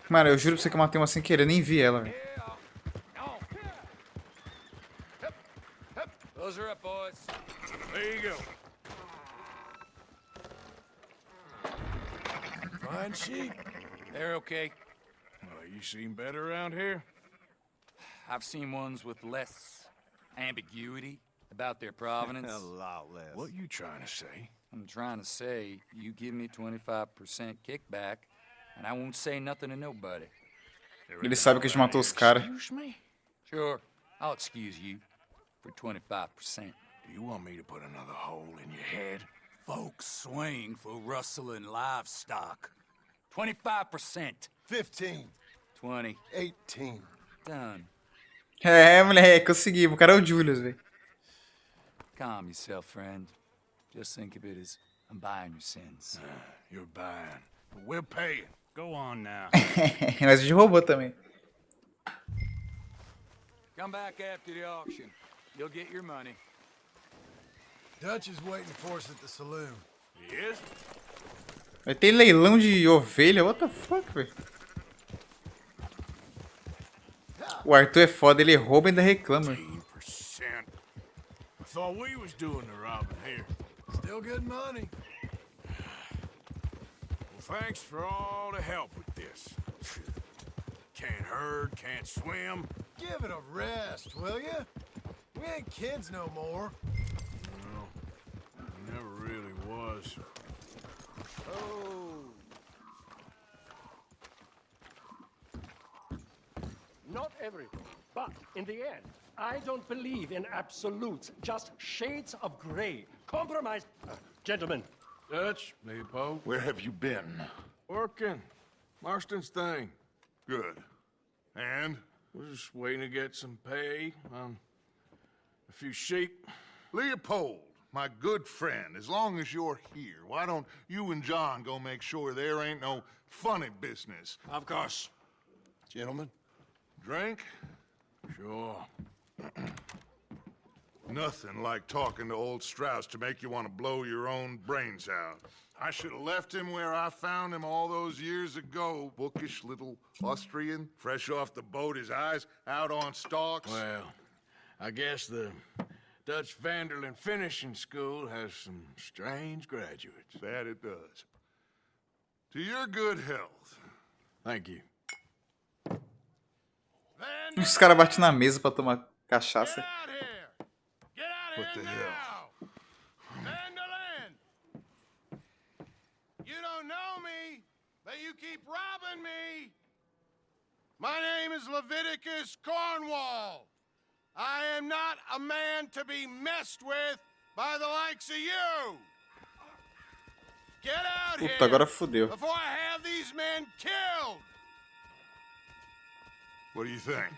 Mano, eu juro pra você que eu matei uma sem querer, nem vi ela, velho. Those are up, boys. There you go. Fine sheep. They're okay. Well, you seen better around here? I've seen ones with less ambiguity about their provenance. A lot less. What you trying to say? I'm trying to say, you give me 25% kickback, and I won't say nothing to nobody. Ele sabe que a gente matou os caras. Excuse me? Sure, I'll excuse you for 25%. Do you want me to put another hole in your head? Folks swing for rustling livestock. 25%. 15. 20. 18. Done. É, moleque, consegui. O cara é o Julius, velho. Calm yourself, friend. Just think of it as I'm buying your sins. You're buying. But we're paying. Go on now. Mas a gente roubou também. Come back after the auction. You'll get your money. Dutch is waiting for us at the saloon. He is? Vai ter leilão de ovelha? What the fuck, velho? O Arthur é foda, ele rouba e ainda reclama. 15%. I thought we was doing the robbing here. Still good money. Well, thanks for all the help with this. Can't herd, can't swim. Give it a rest, will ya? We ain't kids no more. Well, never really was. Oh. Not everything, but in the end, I don't believe in absolutes, just shades of gray. Compromise. Gentlemen. Dutch, Leopold. Where have you been? Working. Marston's thing. Good. And? We're just waiting to get some pay on a few sheep. Leopold, my good friend, as long as you're here, why don't you and John go make sure there ain't no funny business? Of course. Gentlemen. Drink? Sure. Nothing like talking to old Strauss to make you want to blow your own brains out. I should have left him where I found him all those years ago. Bookish little Austrian, fresh off the boat, his eyes out on stalks. Well, I guess the Dutch Vanderlyn Finishing School has some strange graduates. That it does. To your good health. Thank you. Os caras batem na mesa pra tomar cachaça. What the hell? Vanderlyn! You don't know me, but you keep robbing me. My name is Leviticus Cornwall. I am not a man to be messed with by the likes of you. Get out Puta, here agora fodeu. before I have these men killed. What do you think?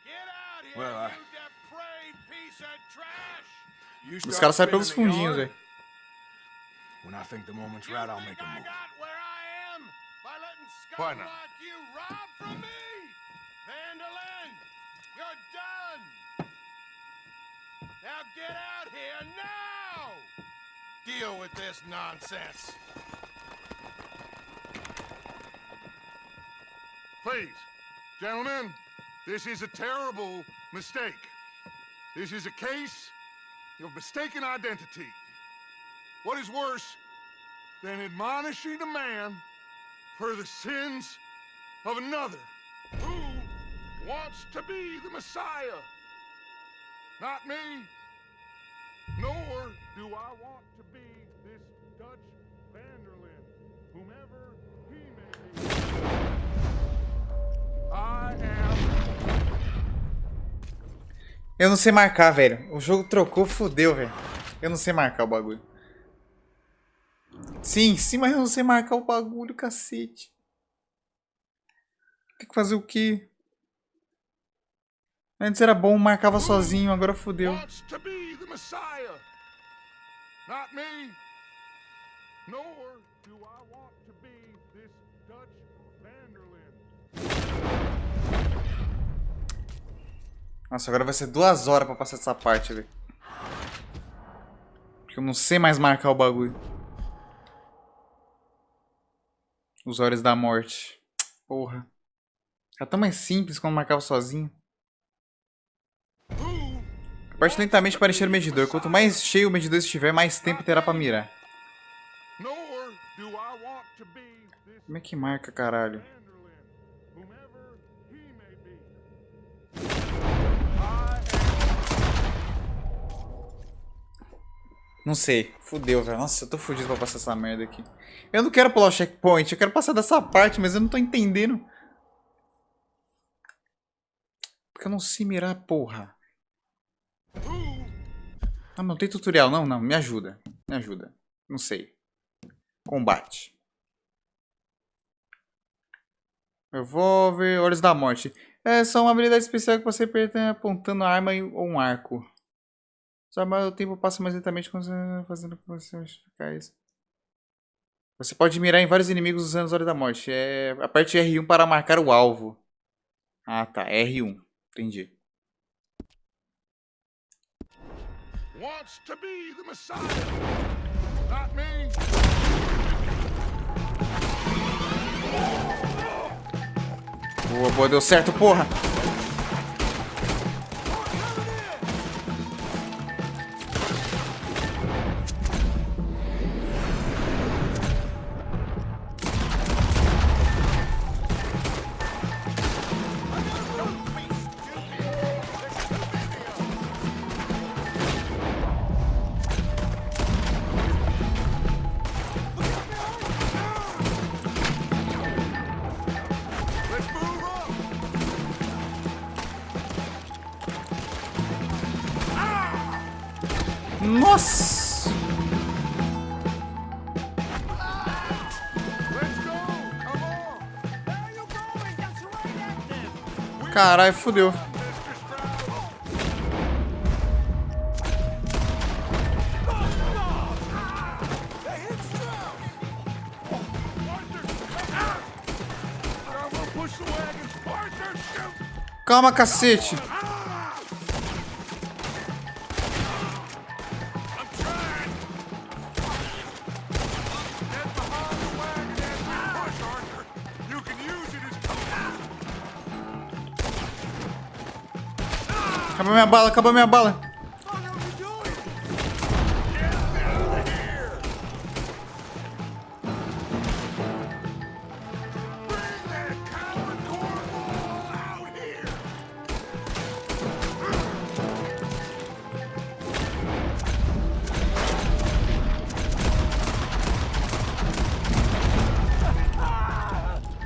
Get out here, Well, you depraved piece of trash. You Os start caras saem pelos spinning the fundinhos, yard. velho. When I think the moment's You right, I'll think make a I move. got where I am by letting Why scum not? like you rob from me? Vanderlyn, you're done. Now get out here now. Deal with this nonsense. Please, gentlemen, this is a terrible mistake. This is a case of mistaken identity. What is worse than admonishing a man for the sins of another who wants to be the Messiah? Not me, nor do I want to be this Dutch Vanderlyn, whomever he may be. I am... Eu não sei marcar, velho. O jogo trocou, fodeu, velho. Eu não sei marcar o bagulho. Sim, sim, mas eu não sei marcar o bagulho, cacete. Tem que fazer o quê? Antes era bom, marcava sozinho, agora fodeu. wants to be the Messiah. Not me, nor do I want to be this Dutch Vanderlyn. Nossa, agora vai ser 2 horas pra passar essa parte, velho. Porque eu não sei mais marcar o bagulho. Os Olhos da Morte. Porra. Tá tão mais simples quando marcava sozinho. Aperte lentamente para encher o medidor. Quanto mais cheio o medidor estiver, mais tempo terá pra mirar. Nor do I want to be this Como é que marca, caralho? whomever he may be. Não sei. Fudeu, velho. Nossa, eu tô fudido pra passar essa merda aqui. Eu não quero pular o checkpoint. Eu quero passar dessa parte, mas eu não tô entendendo. Porque eu não sei mirar, porra. Ah, não tem tutorial. Não, não. Me ajuda. Me ajuda. Não sei. Combate. Revólver. Olhos da morte. É só uma habilidade especial que você perde apontando a arma ou um arco. Só o tempo passa mais lentamente quando você está fazendo com você eficaz. Você pode mirar em vários inimigos usando os olhos da morte. Aperte R1 para marcar o alvo. Ah, tá. R1. Entendi. Wants to be the Messiah. Not me. Boa, boa. Deu certo, porra. Nossa! Caralho, fodeu. Calma, cacete. Acabou minha bala, acabou minha bala.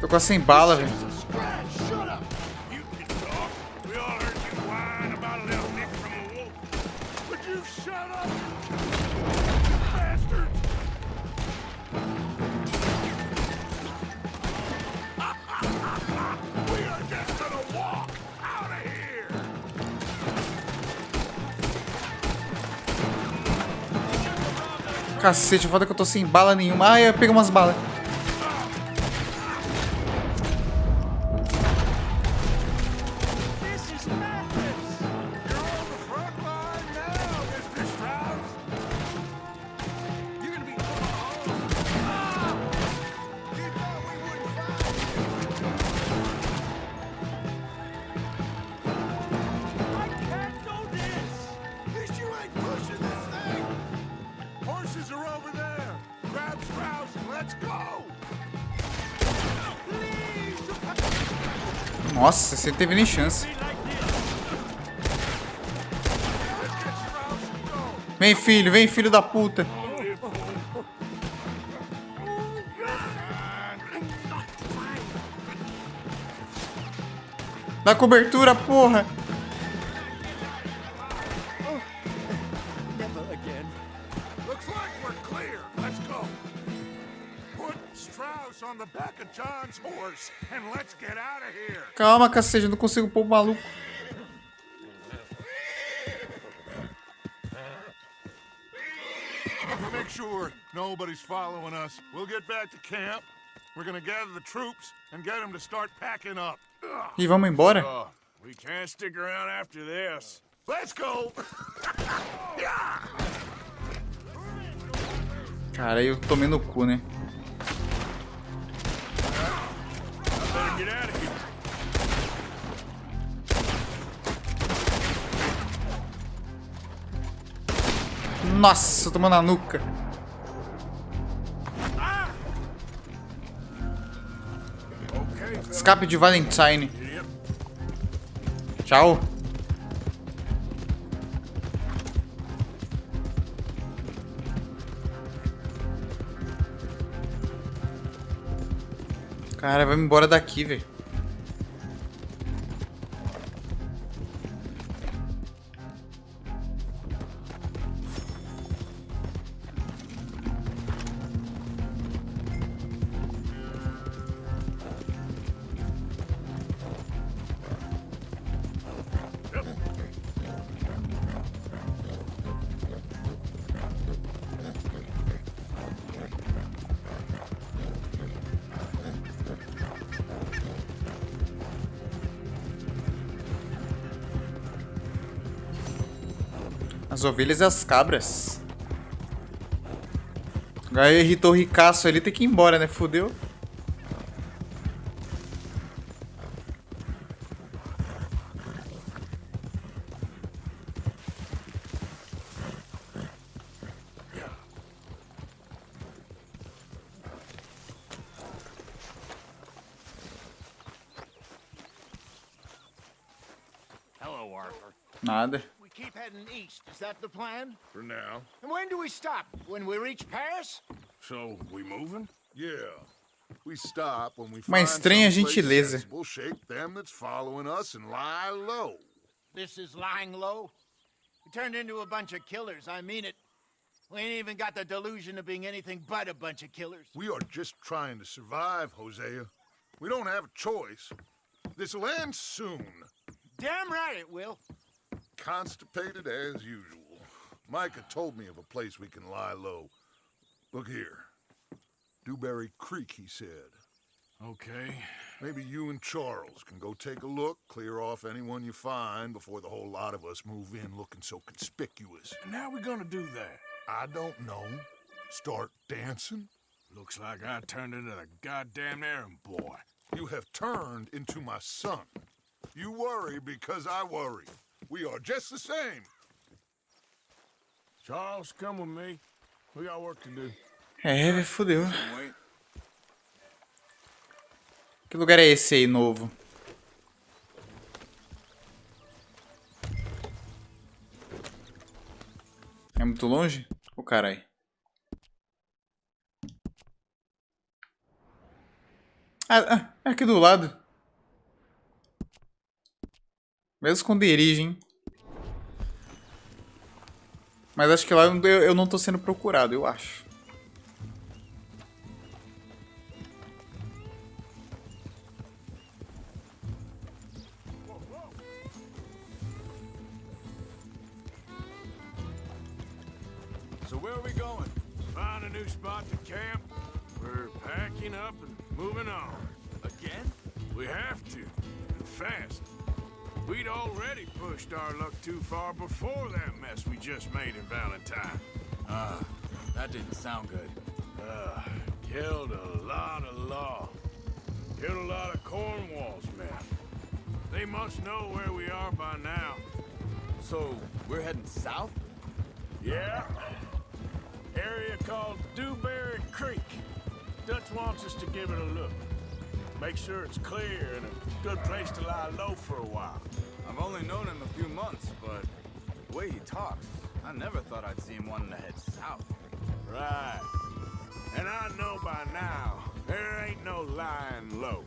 Tô quase sem bala, velho. Cacete, foda que eu tô sem bala nenhuma. Ai, eu peguei umas balas. Nossa, você não teve nem chance. Vem, filho da puta. Dá cobertura, porra. Calma, cacete, eu não consigo pôr o maluco. Make sure nobody's following us. We'll get back to camp. We're gonna gather the troops and get them to start packing up. E vamos embora? We can't stick around after this. Let's go. Cara, eu tomei no cu, né? Better get out of here. Nossa, tomou na nuca. Escape de Valentine. Tchau. Cara, vai embora daqui, velho. As ovelhas e as cabras. Agora irritou o ricaço ali, tem que ir embora, né? Fudeu. Hello, Arthur. Nada. We keep heading east. Is that the plan? For now. And when do we stop? When we reach Paris? So, we moving? Yeah. We stop when we Uma find estranha someplace gentileza. sensible, shake them that's following us, and lie low. This is lying low. We turned into a bunch of killers. I mean it. We ain't even got the delusion of being anything but a bunch of killers. We are just trying to survive, Hosea. We don't have a choice. This'll end soon. Damn right it will. Constipated as usual. Micah told me of a place we can lie low. Look here. Dewberry Creek, he said. Okay. Maybe you and Charles can go take a look, clear off anyone you find before the whole lot of us move in looking so conspicuous. And how we gonna do that? I don't know. Start dancing? Looks like I turned into the goddamn errand boy. You have turned into my son. You worry because I worry. We are just the same. Charles, come with me. We got work to do. É, fudeu. Que lugar é esse aí, novo? É muito longe? Ô, carai. É aqui do lado. Mesmo esconderijo, hein? Mas acho que lá eu não tô sendo procurado, eu acho. So where are we going? Find a new spot to camp. We're packing up and moving on. Again? We have to. And fast. We'd already pushed our luck too far before that mess we just made in Valentine. That didn't sound good. Killed a lot of law. Killed a lot of Cornwall's men. They must know where we are by now. So, we're heading south? Yeah. Area called Dewberry Creek. Dutch wants us to give it a look. Make sure it's clear and a good place to lie low for a while. I've only known him a few months, but the way he talks, I never thought I'd see him wanting to head south. Right. And I know by now, there ain't no lying low.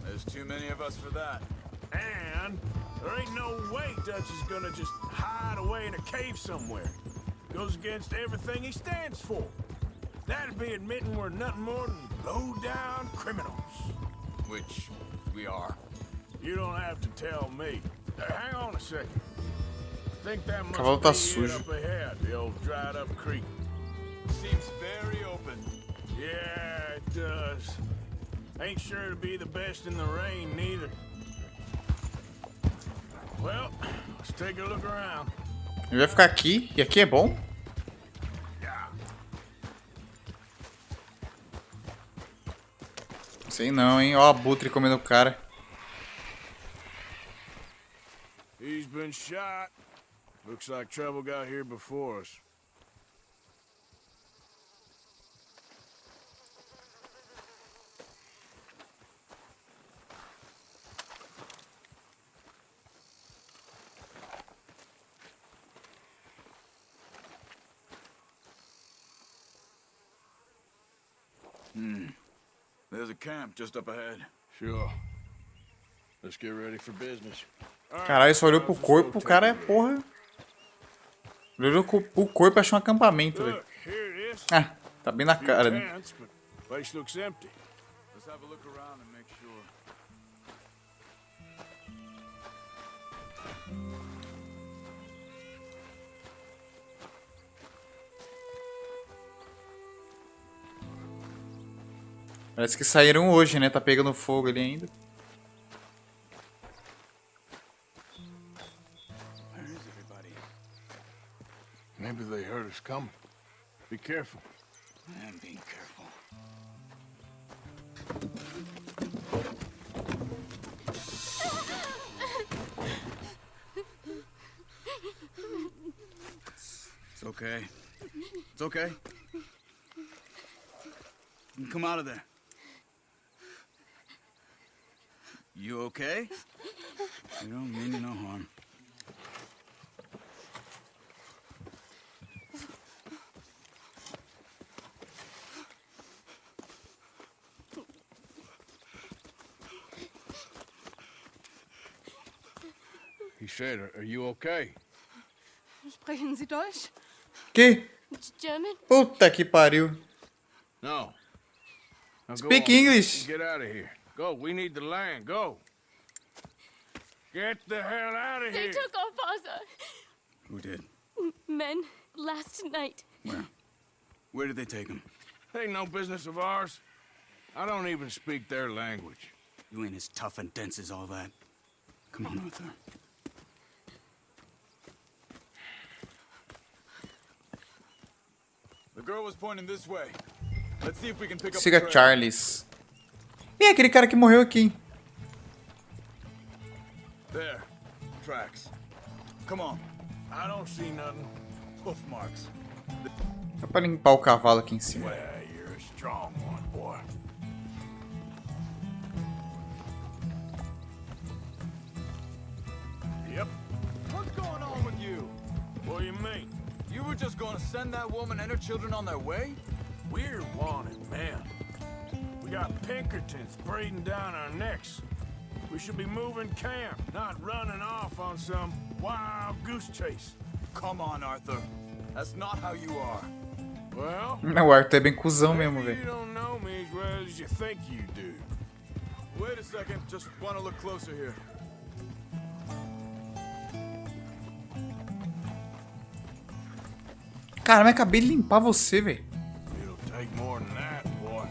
There's too many of us for that. And there ain't no way Dutch is gonna just hide away in a cave somewhere. Goes against everything he stands for. That'd be admitting we're nothing more than low-down criminals. Which we are. You don't have to tell me. Hang on a second. I think that must Cavalo tá be it sujo. up ahead, the old dried-up creek. Seems very open. Yeah, it does. Ain't sure to be the best in the rain, neither. Well, let's take a look around. Ele vai ficar aqui, e aqui é bom? Sei não, hein? Ó, a abutre comendo o cara. He's been shot. Looks like trouble got here before us. There's a camp just up ahead. Sure. Let's get ready for business. Caralho, só olhou pro corpo, o cara é porra. Ele olhou pro corpo e achou um acampamento, velho. Look, here it is. Ah, tá bem na Few cara, né? tents, but place looks empty. Let's have a look around and make sure. Parece que saíram hoje, né? Tá pegando fogo ali ainda. Where is everybody? Maybe they heard us coming. Be careful. I am being careful. It's okay. It's okay. You can come out of there. You okay? You don't mean you no harm. He said, are you okay? Sprechen Sie Deutsch? Que? German? Puta que pariu. No. Now go Speak on. English. Get out of here. Go. We need the land. Go. Get the hell out of They here. took our father. Who did? Men, last night. Where? Where did they take him? Ain't no business of ours. I don't even speak their language. You ain't as tough and dense as all that. Come on, Arthur. The girl was pointing this way. Let's see if we can pick up the Siga trail. Charles. E aquele cara que morreu aqui? There. Tracks. Come on. I don't see nothing. Hoof marks. Dá pra limpar o cavalo aqui em cima. Well, you're a strong one, boy. Yep. What's going on with you? What do you mean? You were just going to send that woman and her children on their way? We're wanted men. We got Pinkertons breathing down our necks. We should be moving camp, not running off on some wild goose chase. Come on, Arthur. That's not how you are. Well, Não, o Arthur é bem cuzão mesmo, maybe you velho. don't know me as well as you think you do. Wait a second. Just want to look closer here. Cara, mas acabei de limpar você, velho. It'll take more than that, boy.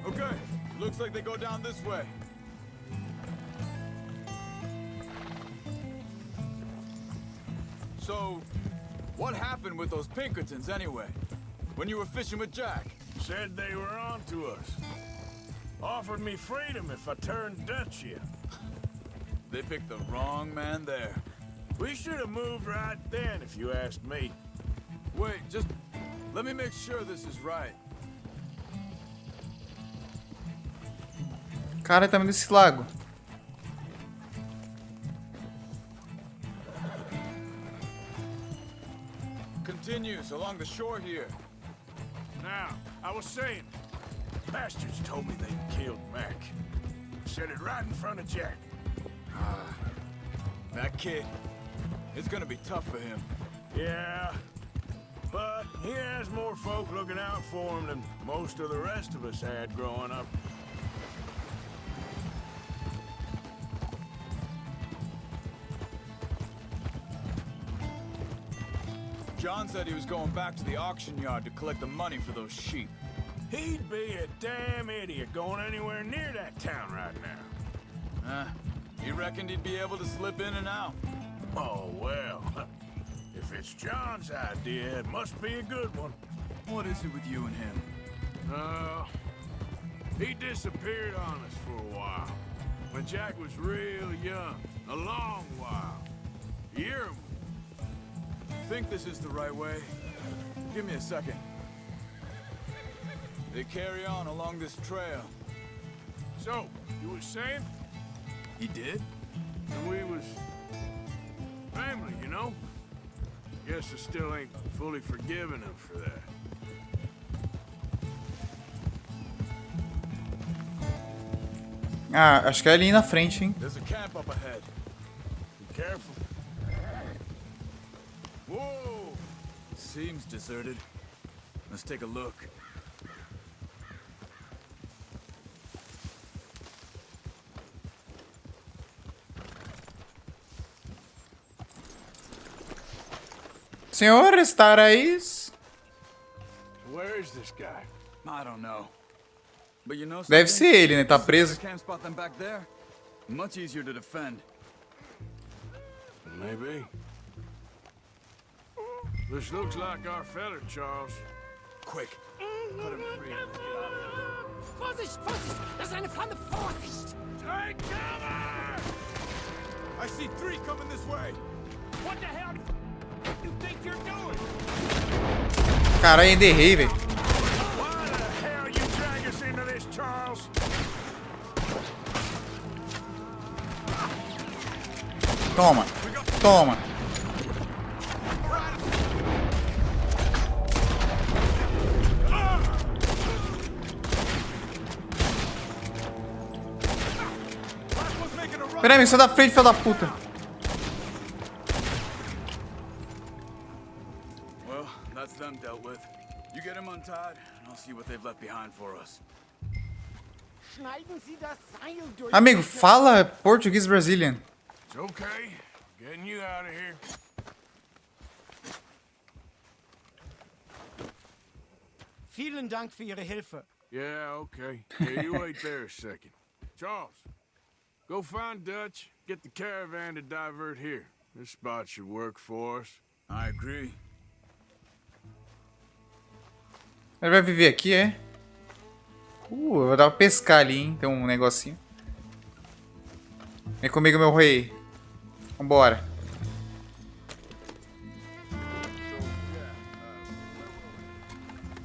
Okay. Looks like they go down this way. So, what happened with those Pinkertons anyway? When you were fishing with Jack? Said they were on to us. Offered me freedom if I turned Dutch yet. They picked the wrong man there. We should have moved right then, if you ask me. Wait, just let me make sure this is right. Cara, tá vendo esse lago? Continues along the shore here. Now, I was saying, bastards told me they killed Mac. Said it right in front of Jack. That kid, it's gonna be tough for him. Yeah, but he has more folk looking out for him than most of the rest of us had growing up. John said he was going back to the auction yard to collect the money for those sheep. He'd be a damn idiot going anywhere near that town right now. He reckoned he'd be able to slip in and out. Oh, well, if it's John's idea, it must be a good one. What is it with you and him? He disappeared on us for a while. When Jack was real young. A long while. A year or more. Think this is the right way? Give me a second. They carry on along this trail. So, you was saying? He did? And we was family, you know? Guess I still ain't fully forgiven him for that. Ah, acho que é ali na frente, hein? There's a camp up ahead. Be careful. Whoa! Seems deserted. Let's take a look. Senhor, estarais? Where is this guy? I don't know. But you know Deve something? ser ele, né? Tá This is a preso. better camp spot than back there. Much easier to defend. Maybe. This looks like our fella, Charles. Quick, cut him free. Vorsicht, Vorsicht! Das ist eine Flamme! Vorsicht! Take cover! I see 3 coming this way. What the hell you think you're doing? Caralho, ainda errei, velho. Why the hell you drag us into this, Charles? Toma. Toma. Pera aí, sai da frente, filho da puta. Well, that's them dealt with. You get them untied, and I'll see what they've left behind for us. Schneiden Sie das Seil durch. Amigo, fala português Brazilian. It's okay. Getting you out of here. Vielen Dank für Ihre Hilfe. Yeah, okay. Yeah, you wait there a second. Charles, go find Dutch. Get the caravan to divert here. This spot should work for us. I agree. Ele vai viver aqui, é? Vai dar pra pescar ali, hein? Tem um negocinho. Vem comigo, meu rei. Vambora.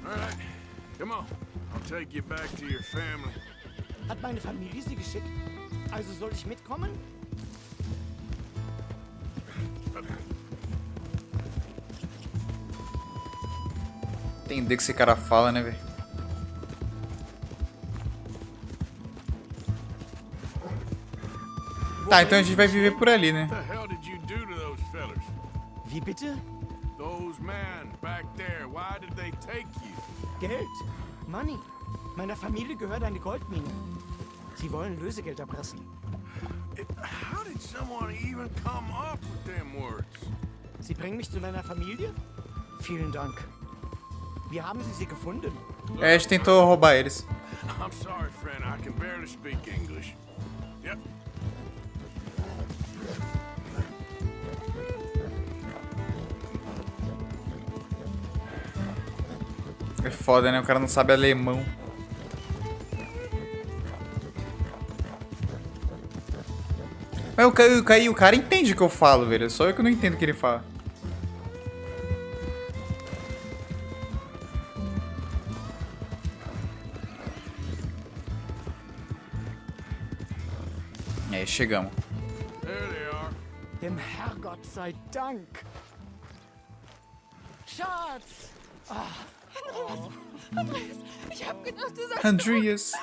All right, come on. I'll take you back to your family. Hat meine Familie Sie geschickt? Also soll ich mitkommen? Entender o que esse cara fala, né, velho? Tá, então a gente vai viver por ali, né? What the hell did you do to those fellers? Wie bitte? Those men back there, why did they take you? Geld. Money. Meiner Familie gehört eine Goldmine. Sie wollen Lösegeld erpressen. How did someone even come up with them words? Sie bringen mich zu deiner Familie? Vielen Dank. Wie haben Sie sie gefunden? É, a gente tentou roubar eles. I'm sorry, friend. I can barely speak English. Yep. É foda, né? O cara não sabe alemão. Mas o cara entende o que eu falo, velho. É só eu que não entendo o que ele fala. Aí, chegamos. There they are. Dem Herrgott sei Dank. Schatz! Andreas, ich hab gedacht, du sagst... Andreas.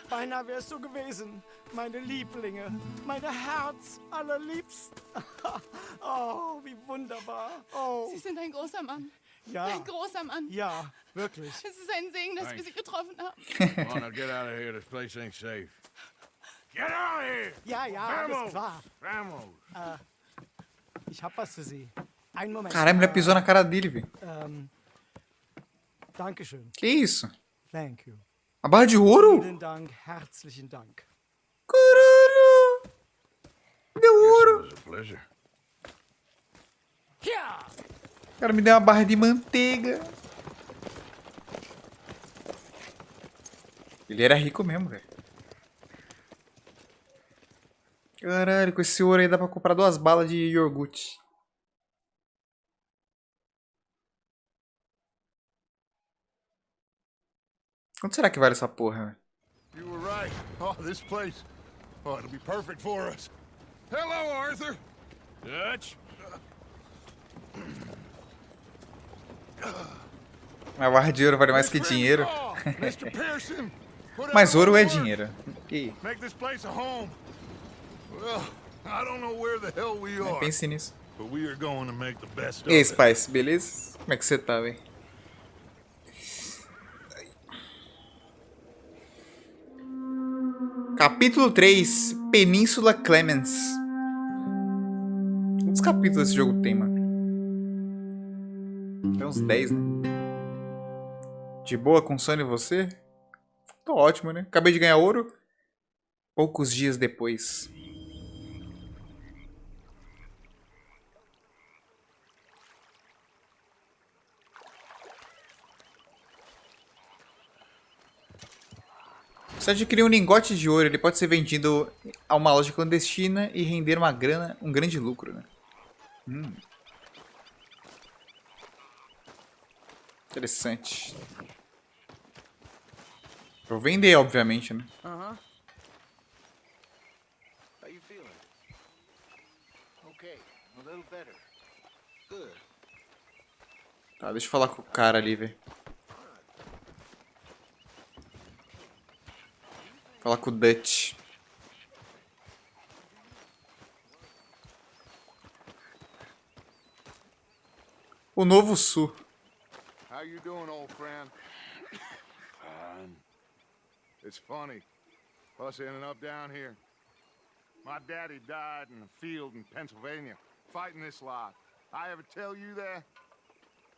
Beinahe wärst du gewesen. Meine Lieblinge. Meine Herz allerliebst. Oh, wie wunderbar. Oh, Sie sind ein großer Mann. ja. Ein großer Mann. Ja, wirklich. Es ist ein Segen, dass wir Sie getroffen haben. Come on, now get out of here. This place ain't safe. Get out of here! Ja, ja, alles Vamos! klar. Vamos! Ich hab was für Sie. Einen Moment. Caralho, a mulher pisou na cara dele, velho. Dankeschön. Que isso? Thank you. A barra de ouro? Vielen Dank, herzlichen Dank. Caralho! Deu It ouro. was a pleasure. Ja! O cara me deu uma barra de manteiga. Ele era rico mesmo, velho. Caralho, com esse ouro aí dá pra comprar 2 balas de iogurte. Quanto será que vale essa porra, velho? You were right. Oh, this place. Oh, it'll be perfect for us. Hello, Arthur. Dutch? Uma barra de ouro vale mais que dinheiro. Oh, Mr. Pearson. Put Mas ouro é everyone to work. dinheiro. E Make this place a home. Well, I don't know where the hell we nem are, pense nisso. but we are going to make the best of E aí, it. Spice, beleza? Como é que você tá, velho? Capítulo 3, Península Clemens. Quantos capítulos esse jogo tem, mano? Tem uns 10, né? De boa com sono e você? Tô ótimo, né? Acabei de ganhar ouro. Poucos dias depois. Você adquirir um lingote de ouro, ele pode ser vendido a uma loja clandestina e render uma grana, um grande lucro, né? Interessante. Vou vender, obviamente, né? How you feeling? Okay, a little better. Good. Tá, deixa eu falar com o cara ali, velho. Falar com o Dutch. O Novo Sul. How you doing, old friend? Fine. It's funny, us ending up down here. My daddy died in a field in Pennsylvania, fighting this lot. I ever tell you that?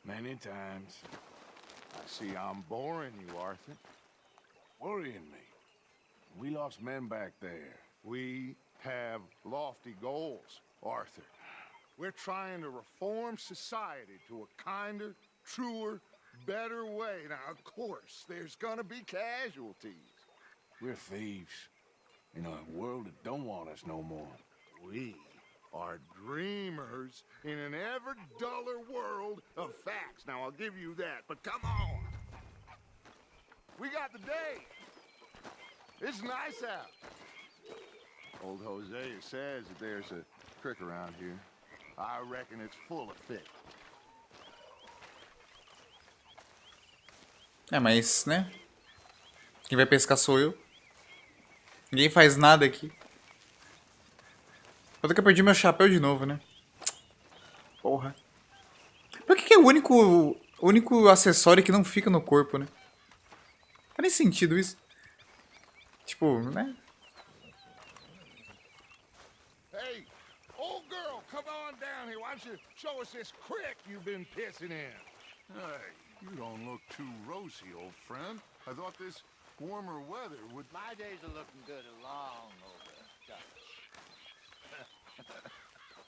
Many times. I see I'm boring you, Arthur. Worrying me. We lost men back there. We have lofty goals, Arthur. We're trying to reform society to a kinder, truer, better way. Now, of course, there's gonna be casualties. We're thieves. In a world that don't want us no more. We are dreamers in an ever duller world of facts. Now, I'll give you that, but come on. We got the day. It's nice out. Old Hosea says that there's a creek around here. I reckon it's full of fish. É, mas, né? Quem vai pescar sou eu. Ninguém faz nada aqui. Só que eu perdi meu chapéu de novo, né? Porra. Por que é o único acessório que não fica no corpo, né? Não faz nem sentido isso. Tipo, né? Hey, old girl, come on down here. Why don't you show us this creek you've been pissing in? Hey, you don't look too rosy, old friend. I thought this warmer weather would... My days are looking good along over Dutch.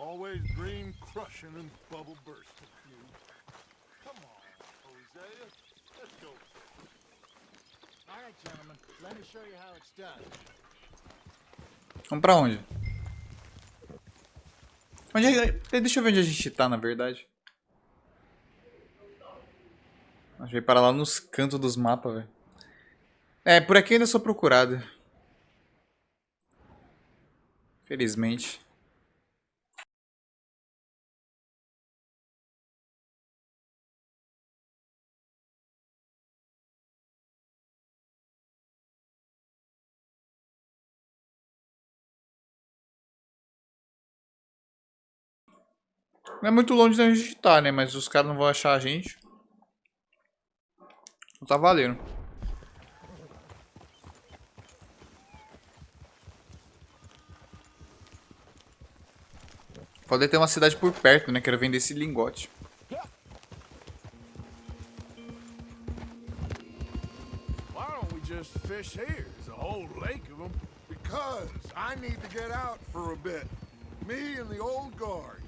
Always dream crushing and bubble bursting. Come on, Hosea. Let's go. All right, gentlemen, let me show you how it's done. Vamos pra onde? Deixa eu ver onde a gente tá, na verdade. A gente vai parar lá nos cantos dos mapas, velho. É, por aqui eu ainda sou procurado. Felizmente. Não é muito longe da gente tá, né? Mas os caras não vão achar a gente. Não tá valendo. Pode ter uma cidade por perto, né? Quero vender esse lingote. Why don't we just fish here? There's a whole lake of them. Because I need to get out for a bit. Me and the old guard.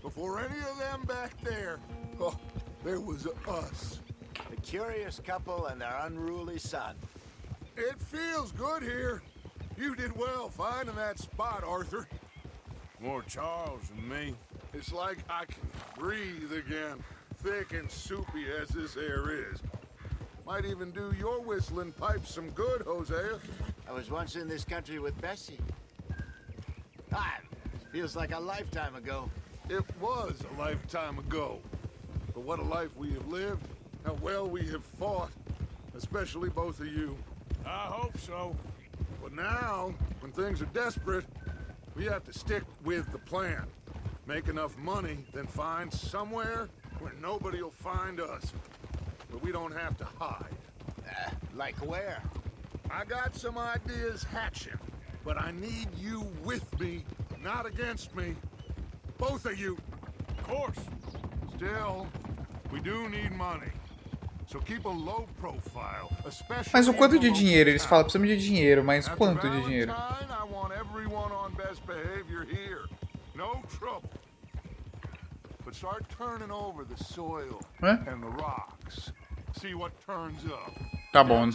Before any of them back there, oh, there was us. The curious couple and their unruly son. It feels good here. You did well finding that spot, Arthur. More Charles than me. It's like I can breathe again, thick and soupy as this air is. Might even do your whistling pipes some good, Hosea. I was once in this country with Bessie. Feels like a lifetime ago. It was a lifetime ago. But what a life we have lived, how well we have fought, especially both of you. I hope so. But now, when things are desperate, we have to stick with the plan. Make enough money, then find somewhere where nobody will find us. Where we don't have to hide. Like where? I got some ideas hatching, but I need you with me, not against me. Both of you. Of course. Still, we do need money. So keep a low profile, especially. Mas o quanto de in the dinheiro? local Eles falam, town. precisamos de dinheiro, mas After quanto de dinheiro? Valentine, I want everyone on best behavior here. No trouble. But start turning over the soil Hã? and the rocks. See what turns up. Tá bom.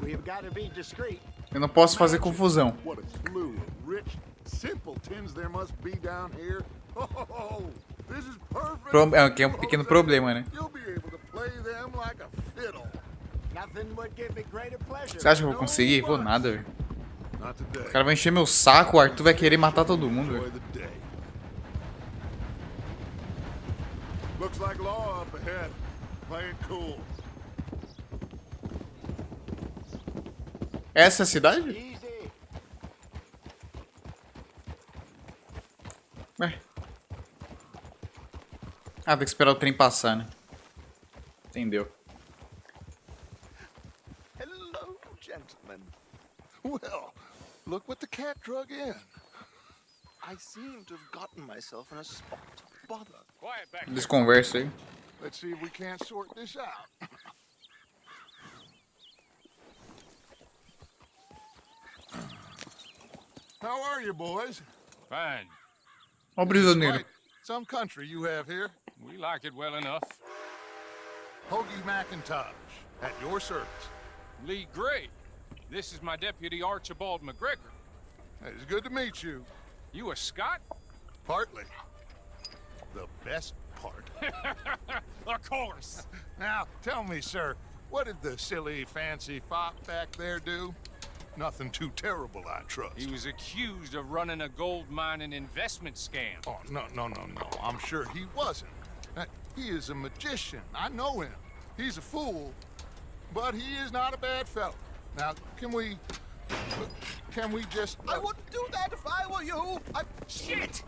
We've got to be discreet. Eu não posso fazer confusão. What a slew of rich simpletons there must be down here. Oh, this is perfect. Aqui é um pequeno problema, né? You'll be able to play them like a fiddle. Nothing would give me greater pleasure. Você acha que eu vou conseguir? Vou nada, velho. Not today. Os caras vão encher meu saco, o Arthur vai querer matar todo mundo, Enjoy velho. the day. Looks like law up ahead. Play it cool. Essa é a cidade? Easy. Ué. Ah, tem que esperar o trem passar, né? Entendeu. Hello, gentlemen. Well, look what the cat drug in. I seem to have gotten myself in a spot of bother. Quiet back Eles conversam aí. Let's see if we can't sort this out. How are you, boys? Fine. Ó o prisioneiro. Quite some country you have here. We like it well enough. Hoagie McIntosh, at your service. Lee Gray. This is my deputy Archibald McGregor. It's good to meet you. You a Scot? Partly. The best part. Of course. Now, tell me, sir, what did the silly, fancy fop back there do? Nothing too terrible, I trust. He was accused of running a gold mining investment scam. Oh, no. I'm sure he wasn't. He is a magician. I know him. He's a fool, but he is not a bad fellow. Now, can we just... I wouldn't do that if I were you. Shit!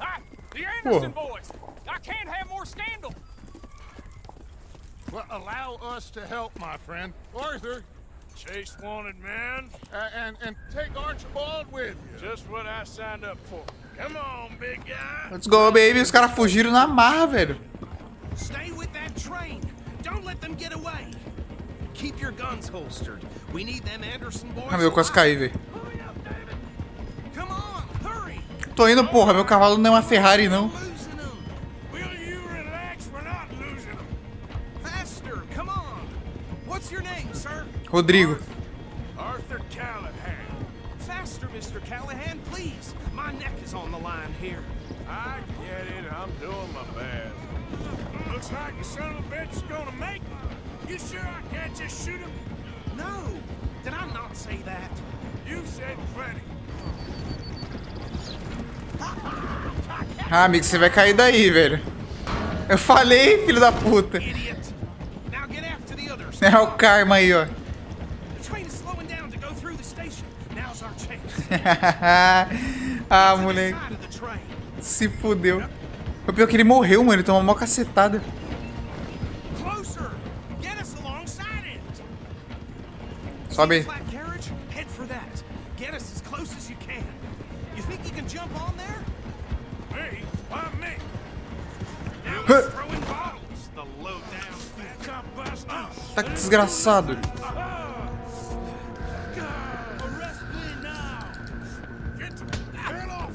The Anderson boys! I can't have more scandal! Well, allow us to help, my friend. Arthur, Chase wanted man. and take Archibald with you. Just what I signed up for. Come on, big guy. Let's go, baby. Os caras fugiram na marra, velho. Stay with that train. Don't let them get away. Keep your guns holstered. We need them Anderson boys. Ah, meu, eu quase caí, velho. Come on, hurry. Tô indo, porra. Meu cavalo não é uma Ferrari, não. Losing them. Will you relax? We're not losing them. Faster, come on. What's your name, sir? Rodrigo. Arthur Callahan. Faster, Mr. Callahan, please. My neck is on the line here. I get it. I'm doing my best. Looks like the son of a bitch is gonna make it. You sure I can't just shoot him? No, did I not say that? You said plenty. Ah, amigo, você vai cair daí, velho. Eu falei, filho da puta. Idiot. Now get after the others. É o karma aí, ó. The train is slowing down to go through the station. Now's our chance. Ah, To the moleque. side of the train. Se fudeu. O pior é que ele morreu, mano. Ele tomou uma cacetada. Closer. Get us alongside it. Sobe aí. Flat carriage, head for that. Get us as close as you can. You think you can jump on there? Me? Why me? Now he's throwing bottles. The low down fat top buster. Tá que desgraçado. Arrest me now. Get the hell off.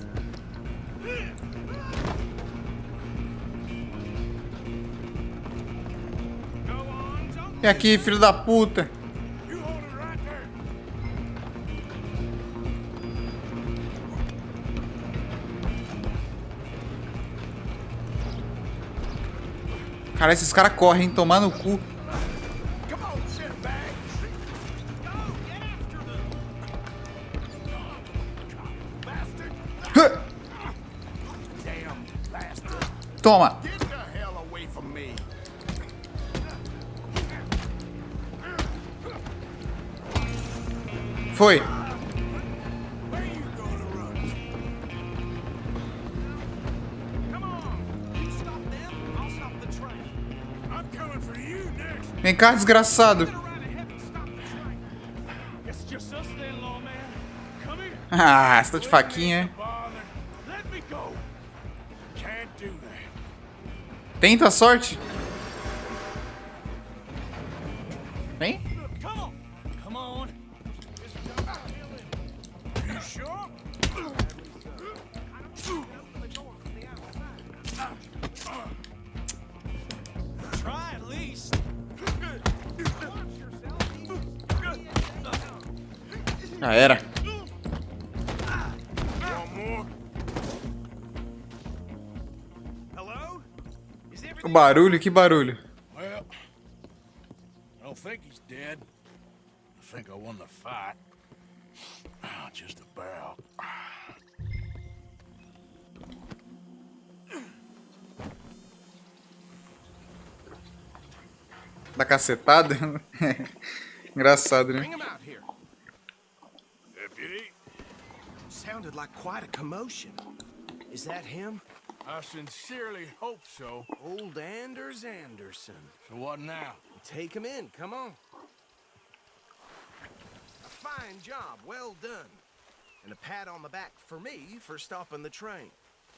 Go on, don't E aqui, filho da puta. You hold it right there. Cara, esses caras correm, tomar no cu. Come on, shitbag. go. Get after them. Bastard. Damn bastard. Toma. Get the hell away from me. foi? Where you gonna run? Come on! You stop them, I'll stop the train. I'm coming for you next. Vem cá, desgraçado. Get around ahead and stop the train. It's just us then, lawman. Come here. Ah, você tá de faquinha, é? Bother. Let me go. Can't do that. Tenta a sorte. Vem. Come on. Come on. You sure? Try at least. Já era. One more. Hello? Is O everything barulho, que barulho. Well, I don't think he's dead. I think I won the fight. Just about. Da cacetada. Engraçado, né? Bring him out here. Deputy, Sounded like quite a commotion. Is that him? I sincerely hope so. Old Anders Anderson. So what now? Take him in, come on. A fine job, well done. And a pat on the back for me for stopping the train.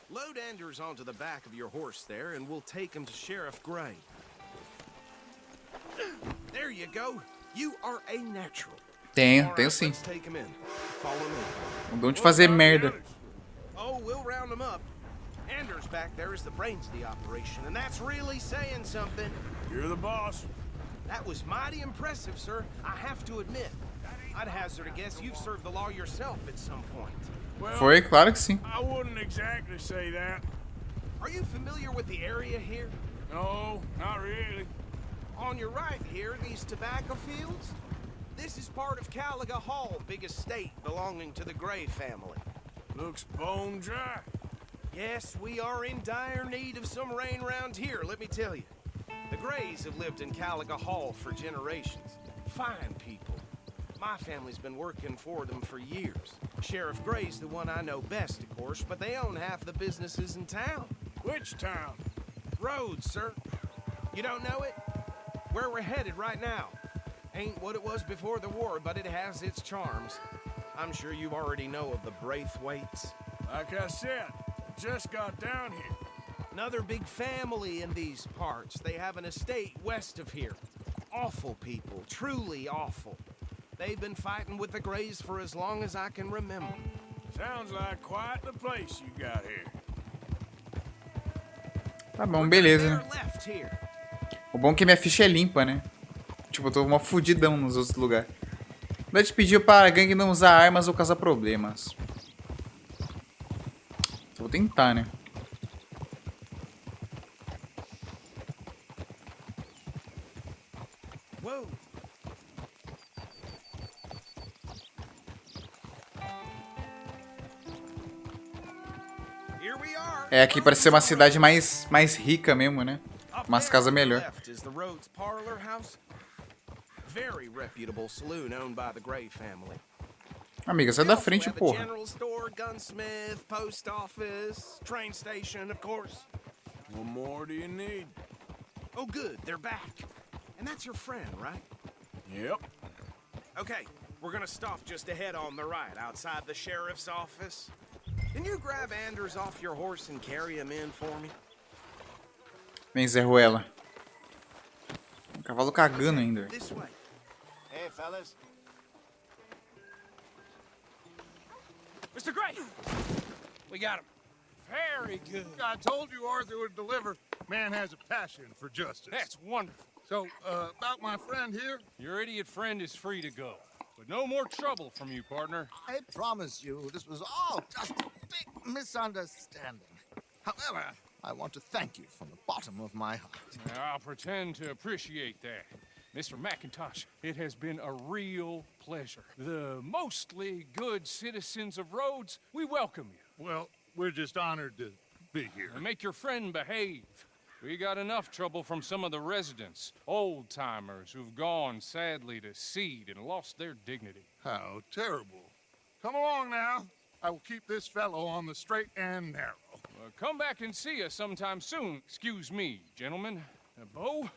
Load Anders onto the back of your horse there, and we'll take him to Sheriff Gray. There you go. You are a natural. Tenho, All tenho right, sim. let's take him in. Follow me. Não dão de fazer merda. Oh, we'll round him up. Anders back there is the brains of the operation, and that's really saying something. You're the boss. That was mighty impressive, sir. I have to admit. I'd hazard a guess you've served the law yourself at some point. Well, Foi, claro que sim. I wouldn't exactly say that. Are you familiar with the area here? No, not really. On your right here, these tobacco fields? This is part of Caliga Hall, big estate belonging to the Gray family. Looks bone dry. Yes, we are in dire need of some rain around here, let me tell you. The Grays have lived in Caliga Hall for generations. Fine people. My family's been working for them for years. Sheriff Gray's the one I know best, of course, but they own half the businesses in town. Which town? Rhodes, sir. You don't know it? Where we're headed right now. Ain't what it was before the war, but it has its charms. I'm sure you already know of the Braithwaites. Like I said, just got down here. Another big family in these parts. They have an estate west of here. Awful people, truly awful. They've been fighting with the Grays for as long as I can remember. Sounds like quite the place you got here. Tá bom, beleza. They're left here. O bom é que minha ficha é limpa, né? Tipo, eu tô uma fudidão nos outros lugares. Dutch pediu para a gangue não usar armas ou causar problemas. Vou tentar, né? Whoa. Here we are. É, aqui parece ser uma cidade mais rica mesmo, né? Umas casas melhor. Left is the Rhodes Parlor House. Very reputable saloon owned by the Gray family. Amiga, sai da frente, We have a porra. general store, gunsmith, post office, train station, of course. What more do you need? Oh, good, they're back. And that's your friend, right? Yep. Okay, we're gonna stop just ahead on the right, outside the sheriff's office. Can you grab Anders off your horse and carry him in for me? Vem, Zé Ruela. O cavalo cagando ainda. This way. Hey, fellas. Mr. Gray! We got him. Very good. I told you Arthur would deliver. Man has a passion for justice. That's wonderful. So, about my friend here? Your idiot friend is free to go. But no more trouble from you, partner. I promise you, this was all just a big misunderstanding. However, I want to thank you from the bottom of my heart. I'll pretend to appreciate that. Mr. McIntosh, it has been a real pleasure. The mostly good citizens of Rhodes, we welcome you. Well, we're just honored to be here. And make your friend behave. We got enough trouble from some of the residents, old-timers who've gone, sadly, to seed and lost their dignity. How terrible. Come along now. I will keep this fellow on the straight and narrow. Come back and see us sometime soon. Excuse me, gentlemen. Bo,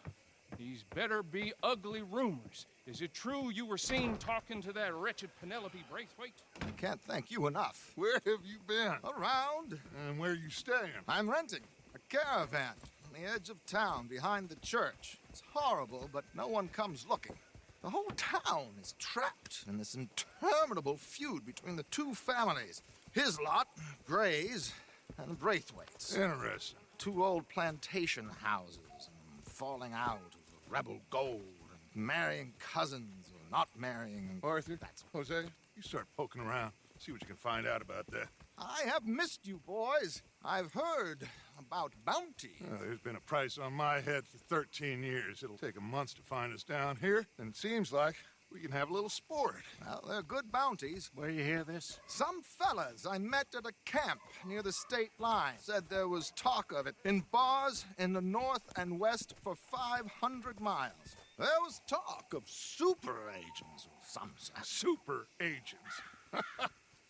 these better be ugly rumors. Is it true you were seen talking to that wretched Penelope Braithwaite? I can't thank you enough. Where have you been? Around. And where are you staying? I'm renting a caravan on the edge of town behind the church. It's horrible, but no one comes looking. The whole town is trapped in this interminable feud between the two families. His lot, Gray's, and Braithwaite's. Interesting. Two old plantation houses, and falling out of rebel gold, and marrying cousins or not marrying. Arthur, Jose, you start poking around. See what you can find out about that. I have missed you, boys. I've heard about bounty. There's been a price on my head for 13 years. It'll take a month to find us down here, and it seems like we can have a little sport. Well, they're good bounties. Where you hear this? Some fellas I met at a camp near the state line said there was talk of it in bars in the north and west for 500 miles. There was talk of super agents or some such. Super agents.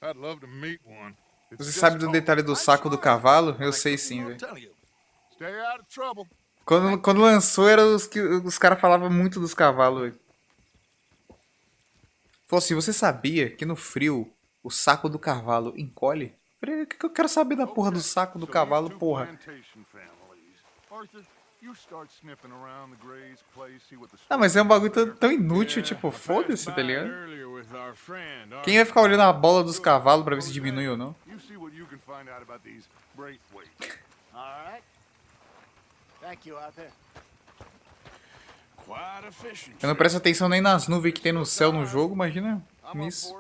I'd love to meet one. Você sabe do detalhe do saco do cavalo? Eu sei sim, velho. Stay out of trouble. Quando lançou, era os caras falavam muito dos cavalos, velho. Falou assim, você sabia que no frio o saco do cavalo encolhe? Eu falei, o que eu quero saber da porra do saco do cavalo, porra? Ah, mas é um bagulho tão inútil, tipo, foda-se, tá ligado? Quem vai ficar olhando a bola dos cavalos pra ver se diminui ou não? Eu não presto atenção nem nas nuvens que tem no céu no jogo, imagina nisso.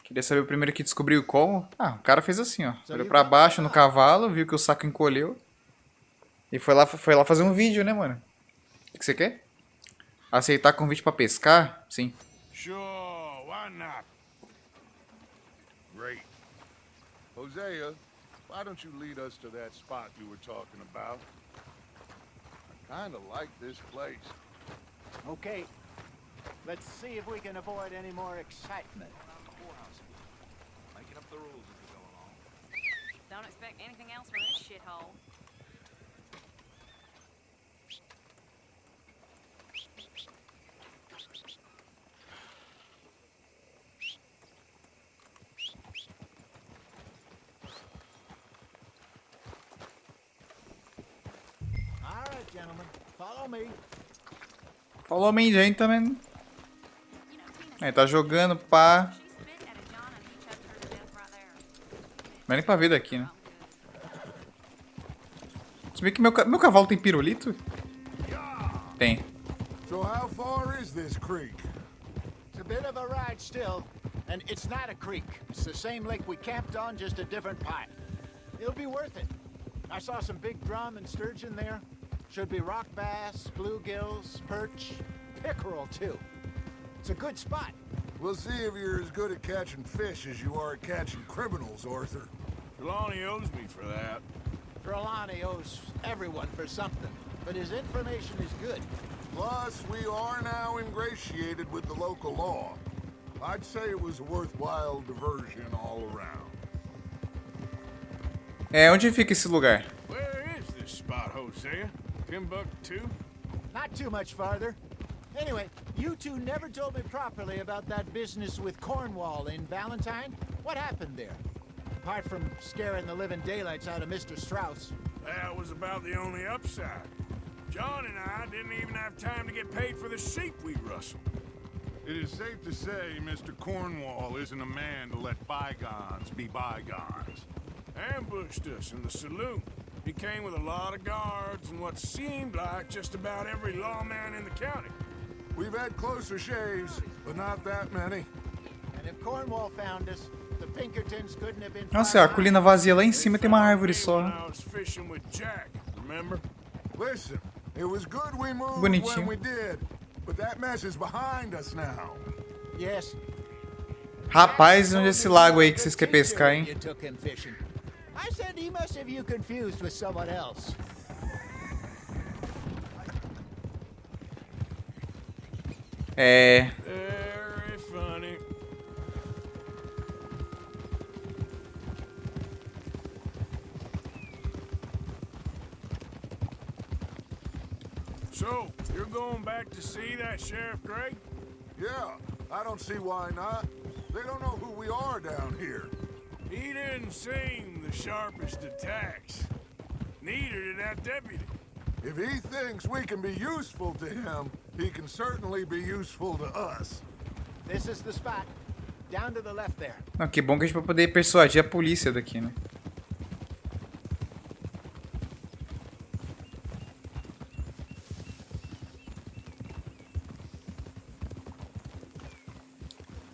Queria saber o primeiro que descobriu como. Ah, o cara fez assim, ó. Olhou pra baixo no cavalo, viu que o saco encolheu. E foi lá fazer um vídeo, né, mano? O que você quer? Aceitar convite pra pescar? Sim. Sure, why not? Great. Hosea, why don't you lead us to that spot you were talking about? I kinda like this place. Okay. Let's see if we can avoid any more excitement. Making up the rules as we go along. Don't expect anything else from this shithole. Gentlemen, follow me. Follow me, gentlemen. Aí, tá jogando, pá. Mas nem pra ver daqui, né? Se bem que meu cavalo tem pirulito? Tem. So how far is this creek? It's a bit of a ride still, and it's not a creek. It's the same lake we camped on, just a different pipe. It'll be worth it. I saw some big drum and sturgeon there. Should be rock bass, bluegills, perch, pickerel too. It's a good spot. We'll see if you're as good at catching fish as you are at catching criminals, Arthur. Trelawney owes me for that. Trelawney owes everyone for something, but his information is good. Plus, we are now ingratiated with the local law. I'd say it was a worthwhile diversion all around. É, onde fica esse lugar? Where is this spot, Hosea? Timbuktu? Not too much farther. Anyway, you two never told me properly about that business with Cornwall in Valentine. What happened there? Apart from scaring the living daylights out of Mr. Strauss. That was about the only upside. John and I didn't even have time to get paid for the sheep we rustled. It is safe to say Mr. Cornwall isn't a man to let bygones be bygones. Ambushed us in the saloon. He came with a lot of guards and what seemed like just about every lawman in the county. We've had closer shaves, but not that many. And if Cornwall found us, the Pinkertons couldn't have been. Nossa, a colina vazia lá em cima tem uma árvore só. I was fishing with Jack, remember? Listen, it was good we moved Bonitinho. when we did, but that mess is behind us now. Yes. Rapaz, onde é esse lago aí que vocês querem pescar, hein? I said he must have you confused with someone else. É... Very funny. So, you're going back to see that Sheriff Gregg? Yeah, I don't see why not. They don't know who we are down here. He didn't seem the sharpest attacks. Neither did that deputy. If he thinks we can be useful to him, he can certainly be useful to us. This is the spot. Down to the left there. Não, que bom que a gente vai poder persuadir a polícia daqui, né?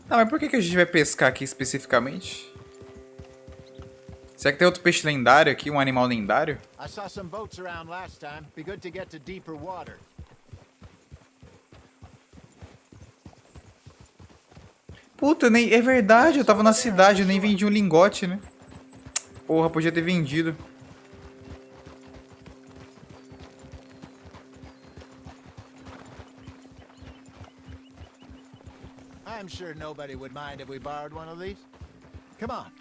Ah, mas por que a gente vai pescar aqui especificamente? Será que tem outro peixe lendário aqui, um animal lendário? I saw some boats around last time. Be good to get to deeper water. Puta, nem... é verdade, eu tava na cidade, eu nem vendi um lingote, né? Porra, podia ter vendido. I'm sure nobody would mind if we borrowed one of these. Come on.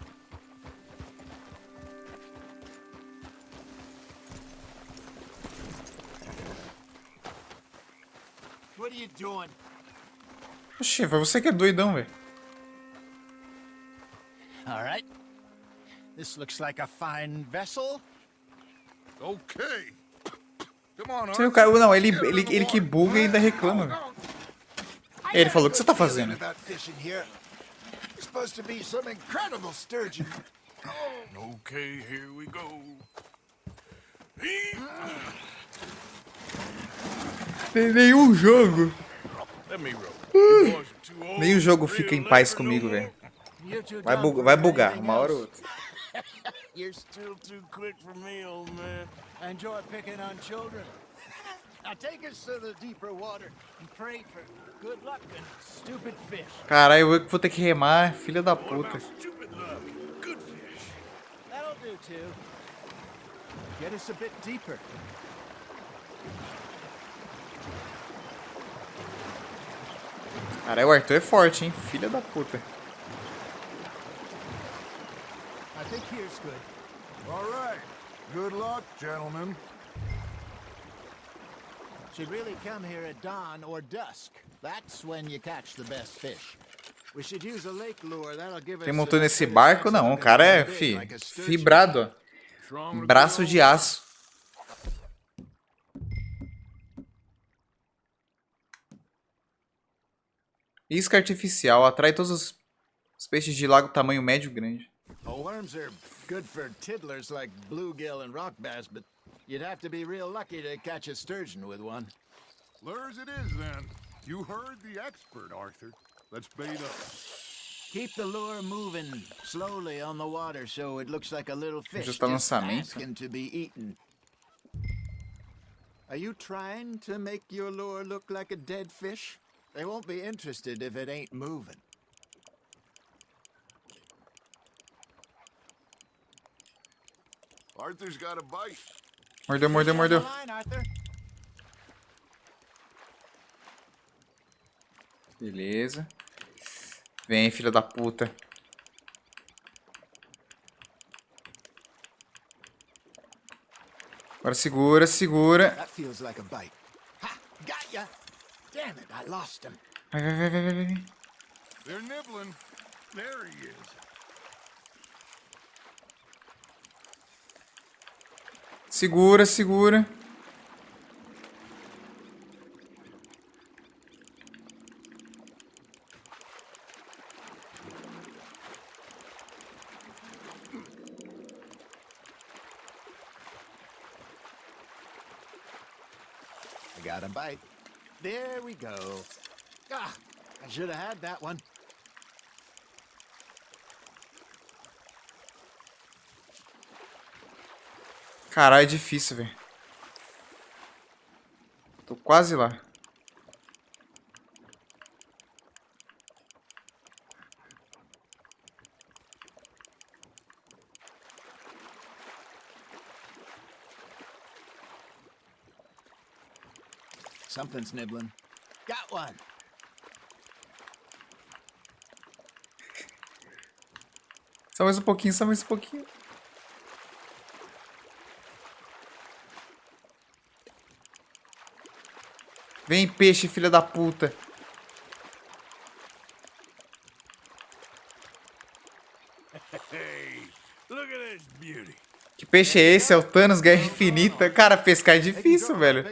What are you doing? Oxê, foi você que é doidão, velho. All right. This looks like a fine vessel. Okay. Come on, Sei, o cara, não, ele que buga e ainda reclama, velho. Ele falou, o que você tá fazendo? Supposed to be some incredible sturgeon. Okay, here we go. Nenhum jogo. Let me roll. You boys are too old. Nenhum jogo fica em paz comigo, velho. Vai bugar, uma hora ou outra. You're still too quick for me, old man. Enjoy picking on children. Now take us to the deeper water and pray for good luck and stupid fish. Caralho, eu vou ter que remar, filha da puta. Stupid luck. Good fish. That'll do too. Get us a bit deeper. Caralho, o Arthur é forte, hein? Filha da puta. I think here's good. All right. Good luck, gentlemen. Should really come here at dawn or dusk. That's when you catch the best fish. We should use a lake lure. That'll give us. Quem montou nesse barco, não. O cara é fibrado, ó. Braço de aço. Isca artificial. Atrai todos os peixes de lago tamanho médio grande. Oh, worms are good for tiddlers like bluegill and rock bass, but you'd have to be real lucky to catch a sturgeon with one. Lures it is, then. You heard the expert, Arthur. Let's bait up. Keep the lure moving slowly on the water so it looks like a little fish Já está just lançamento. asking to be eaten. Are you trying to make your lure look like a dead fish? They won't be interested if it ain't moving. Arthur's got a bite. Mordeu, mordeu, mordeu. Line, Arthur. Beleza. Vem, filha da puta. Agora segura, segura. That feels like a bite. Ha! Got ya! Damn it, I lost him. Vai, vai, vai, vai, vai, vai. They're nibbling. There he is. Segura, segura. I got a bite. There we go. Ah, I should have had that one. Caralho, é difícil, velho. Tô quase lá. Something's nibbling. Got one. Só mais um pouquinho, só mais um pouquinho. Vem, peixe, filha da puta. Hey, look at this beauty. Que peixe é esse? É o Thanos Guerra Infinita? Cara, pescar é difícil, velho.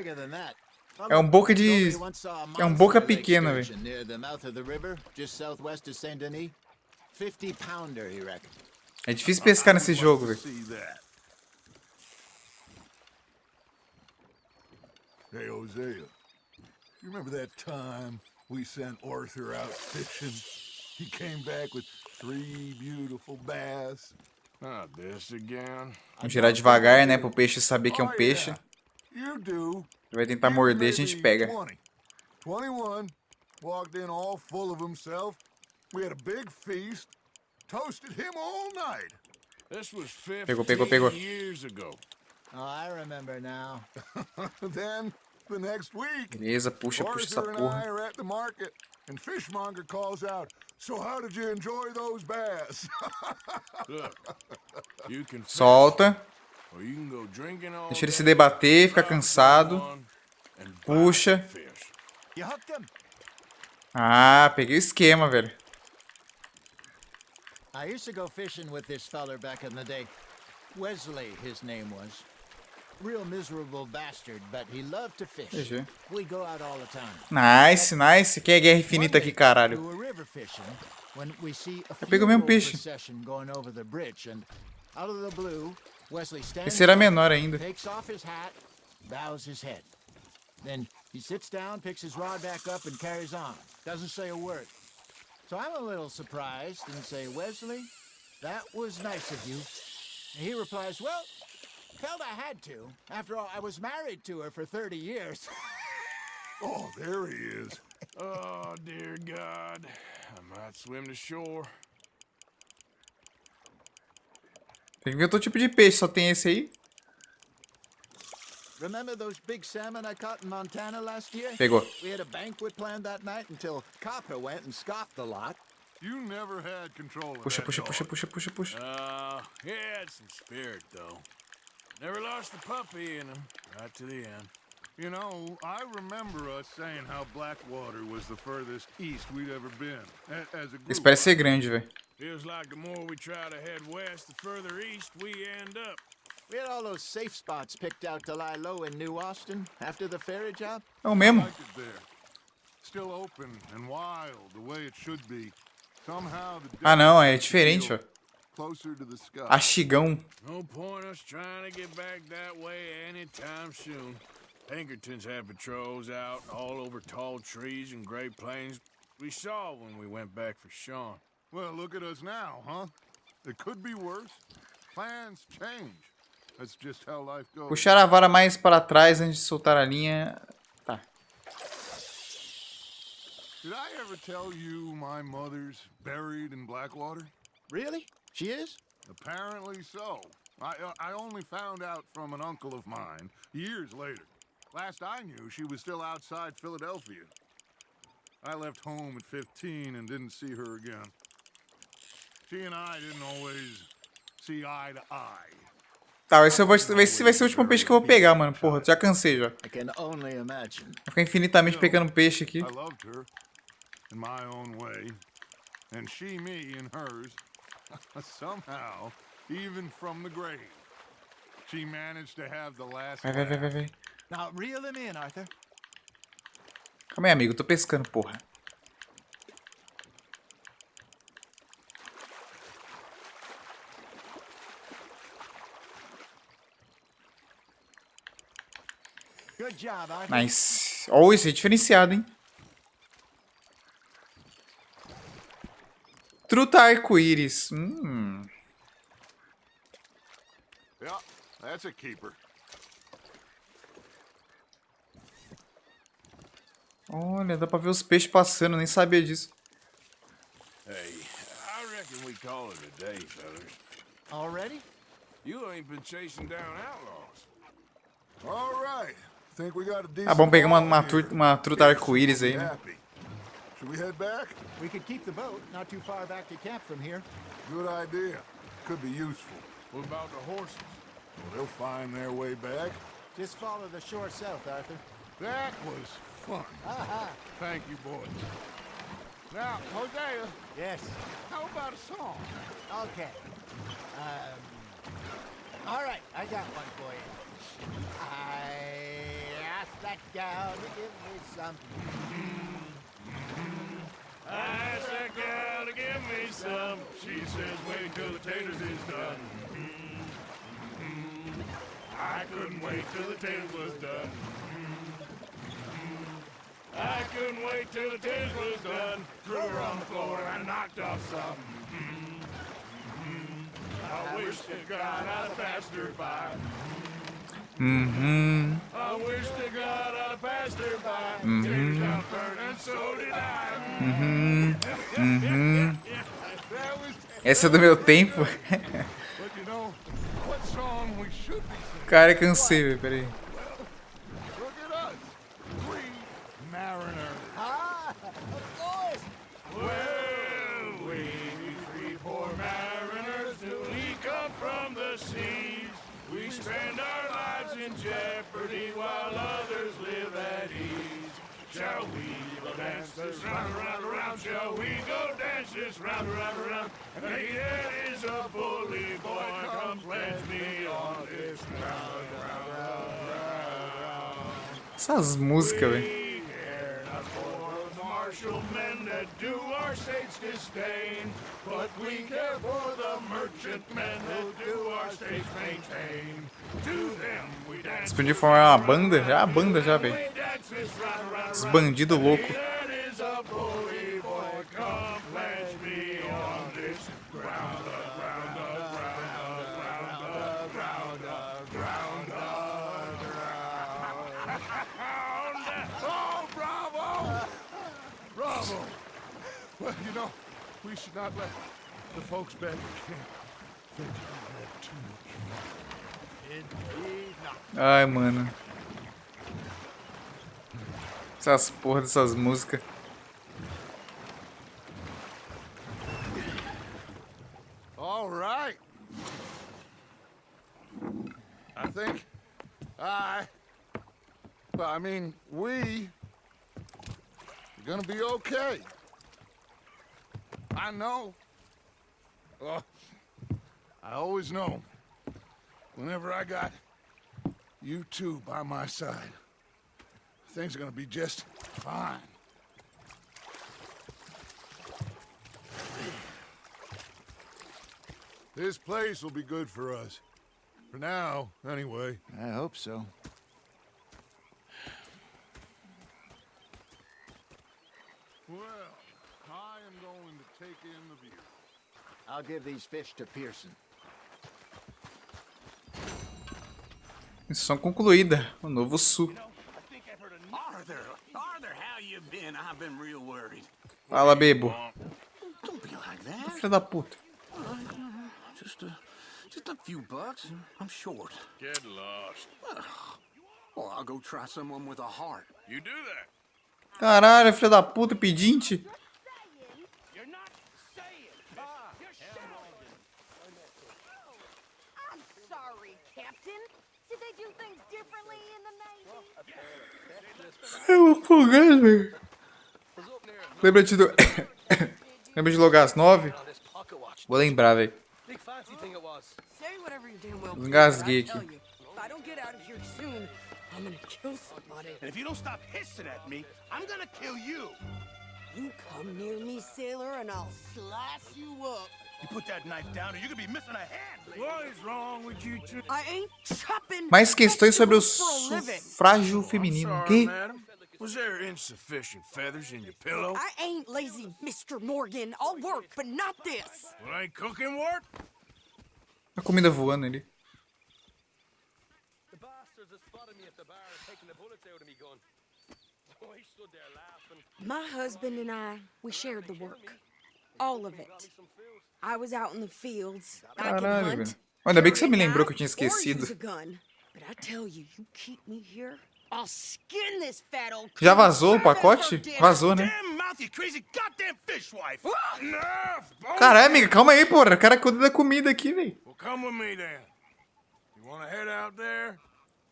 É um boca de... É um boca pequena, velho. É difícil pescar nesse jogo, velho. Hey, Hosea, you remember that time we sent Arthur out fishing? He came back with 3 beautiful bass. Not this again. Vamos girar devagar, né? Pro peixe saber que é um peixe. You do. Ele vai tentar morder, a gente pega. 21 walked in all full of himself. We had a big feast. Toasted him all night. This was 15 Pegou. years ago. Oh, I remember now. Then the next week, Beleza, puxa essa Arthur and porra. I are at the market, and Fishmonger calls out, "So how did you enjoy those bass?" Look, you can fish, Solta. or you can go drinking all Deixa ele se day, debater, fica cansado. and buy Puxa. fish. You hooked him? Ah, peguei o esquema, velho. I used to go fishing with this feller back in the day. Wesley, his name was. Real miserable bastard, but he loved to fish. GG. We go out all the time. Nice, nice. Quem é Guerra Infinita aqui, caralho? We were river fishing when we see a pego o mesmo funeral peixe. procession going over the bridge, and out of the blue, Wesley stands Esse era up, menor ainda. takes off his hat, bows his head. Then he sits down, picks his rod back up, and carries on. Doesn't say a word. So I'm a little surprised and say, Wesley, that was nice of you. And he replies, well, felt I had to. After all, I was married to her for 30 years. Oh, there he is. Oh, dear God. I might swim to shore. Tem que ver outro tipo de peixe, só tem esse aí. Remember those big salmon I caught in Montana last year? Pegou. We had a banquet planned that night until Copper went and scoffed a lot. You never had control of Puxa, that puxa, dog. puxa, puxa. He had some spirit, though. Never lost the puppy in him, right to the end. You know, I remember us saying how Blackwater was the furthest east we'd ever been, as a group. Esse parece ser grande, velho. Feels like the more we try to head west, the further east we end up. We had all those safe spots picked out to lie low in New Austin after the ferry job. É o mesmo. I liked it there. Still open and wild, the way it should be. Somehow the Ah, não, é depths diferente, feel ó. closer to the sky. Axigão. No point us trying to get back that way anytime soon. Pinkertons had patrols out all over tall trees and Great Plains. We saw when we went back for Sean. Well, look at us now, huh? It could be worse. Plans change. That's just how life goes. Puxar a vara mais para trás antes de soltar a linha. Tá. Did I ever tell you my mother's buried in Blackwater? Really? She is? Apparently so. I only found out from an uncle of mine years later. Last I knew, she was still outside Philadelphia. I left home at 15 and didn't see her again. She and I didn't always see eye to eye. Tá, esse vai ser o último peixe que eu vou pegar, mano. Porra, já cansei já. I can only imagine. Vou ficar infinitamente pegando peixe aqui. I loved her in my own way, and she me in hers. Somehow, even from the grave, she managed to have the last Vai. Now reel him in, Arthur. Calma aí, amigo. Tô pescando, porra. Good job, Arthur. Nice. Ó, esse é diferenciado, hein? Truta arco-íris. Yeah, that's a keeper. Olha, dá pra ver os peixes passando. Nem sabia disso. Hey, I reckon we call it a day, fellas. Already? You ain't been chasing down outlaws. All right. think we got a decent Ah, vamos pegar uma haul here. uma truta arco-íris aí, né? Happy. Should we head back? We could keep the boat not too far back to camp from here. Good idea. Could be useful. What about the horses? Well, they'll find their way back. Just follow the shore south, Arthur. That was fun. Thank you, boys. Now, Hosea, Yes. how about a song? Okay. All right, I got one for you. I asked that gal to give me some. I asked that gal to give me some. She says, wait till the taters is done. I couldn't wait till the taters was done. I couldn't wait till the taters was done. Threw her on the floor and knocked off some. I wish to God I'd passed her by. I wish to God I'd passed her by. Taters got burned and so did I. That was Essa é do meu tempo. But you know, what song we should be singing? Cara, cansei, velho. Pera aí. Look at us. Three mariners. Of course. Well, we three poor mariners, do we come from the seas? We spend our lives in jeopardy while others live at ease. Shall we go dance this round, around, around? Shall we go dance this round, around, around? Hey, there is a bully boy, come pledge me on this round, round, round. Essas músicas, velho. We care not for the martial men that do our state's disdain, but we care for the merchant men that do our state's maintain. To them we dance. Você podia formar uma banda? Já a banda já, velho. We dance this round, round, Os round. bandidos loucos. That is a bully boy, come pledge me on this ground, ground, ground, ground, ground, ground, ground. Oh, bravo! Bravo. Well, you know, we should not let the folks back at camp think we had too much fun. Indeed not. Ai, mano. Essas porra dessas músicas. All right. I think we are gonna be okay. I know. I always know. Whenever I got you two by my side, things are gonna be just fine. This place will be good for us. For now, anyway. I hope so. Well, I am going to take in the view. I'll give these fish to Pearson. Missão concluída. O Novo Sul. Arthur, how you been? I've been real worried. Fala, bebo. Don't be like that. Filho da puta. Just a few bucks. I'm short. Get lost. Well, I'll go try someone with a heart. You do that. Caralho, filho da puta, pedinte. You're not saying. You're I'm sorry, Captain. Did they do things differently in the Navy? Eu vou afogar, velho. Lembra de... Lembra de logar às 9? Vou lembrar, velho. Say whatever you damn well. Engasguei But I tell aqui. you, if I don't get out of here soon, I'm gonna kill somebody. And if you don't stop hissing at me, I'm gonna kill you. You come near me, sailor, and I'll slice you up. You put that knife down or you're gonna be missing a hand. What is wrong with you two? I ain't chopping Mais questões sobre o vegetables for a living. sufrágio feminino. O quê? madam. Was there insufficient feathers in your pillow? I ain't lazy, Mr. Morgan. I'll work, but not this. Well, ain't cooking work? A comida voando ali. The bastards that spotted me at the bar taking the bullets out of me gun. Oh, I stood there laughing. My husband and I, we shared the work. All of it. I was out in the fields. I could Caralho, hunt. velho. Ainda bem que você me lembrou que eu tinha or use esquecido. a gun. But I tell you, you keep me here, I'll skin this fat old Já vazou o pacote? Vazou, né? Damn mouth, you crazy goddamn fishwife! Caralho, amiga, calma aí, porra. O cara cuida da comida aqui, velho. Well, come with me then. You wanna head out there?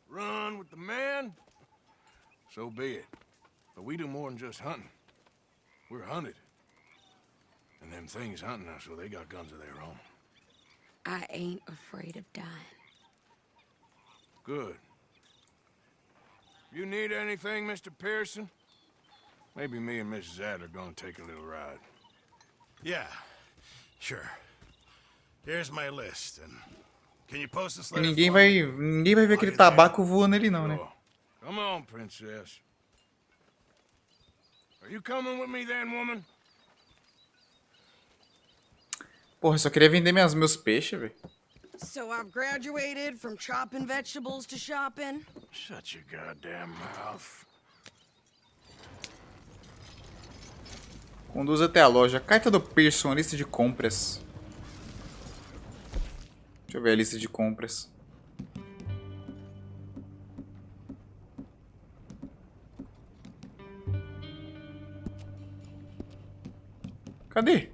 Run with the men? So be it. But we do more than just hunting. We're hunted. And them things hunting us, so they got guns of their own. I ain't afraid of dying. Good. You need anything, Mr. Pearson? Maybe me and Mrs. Adler gonna take a little ride. Yeah, sure. Here's my list, and can you post this E letter ninguém for vai, me? ninguém vai ver aquele tabaco voando ali, não, né? Sure. Come on, princess. Are you coming with me then, woman? Porra, eu só queria vender meus peixes, velho. So I've graduated from chopping vegetables to shopping. Shut your goddamn mouth. Conduz até a loja. Carta do Pearson, a lista de compras. Deixa eu ver a lista de compras. Cadê?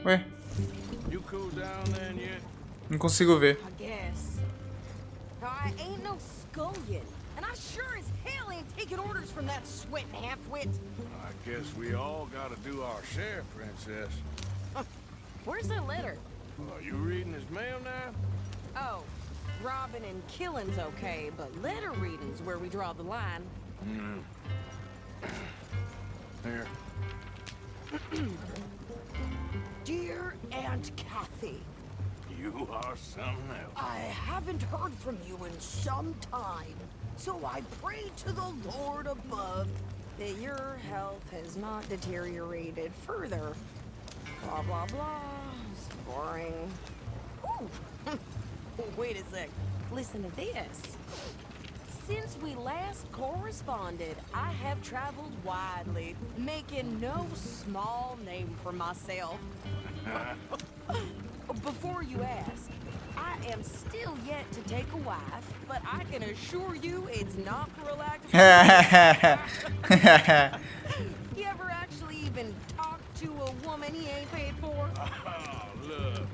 Ué, You cool down then yet? não consigo ver. I guess. I ain't no scullion, and I sure as hell ain't taking orders from that sweating half-wit. I guess we all gotta do our share, princess. Where's that letter? Are you reading his mail now? Oh, robbing and killing's okay, but letter reading's where we draw the line. Here. Dear Aunt Kathy, You are something else. I haven't heard from you in some time, so I pray to the Lord above That your health has not deteriorated further. Blah, blah, blah. It's boring. Ooh. Wait a sec. Listen to this. Since we last corresponded, I have traveled widely, making no small name for myself. Before you ask, I am still yet to take a wife, but I can assure you it's not for a lack of... You ever actually even talk to a woman he ain't paid for? Oh, look.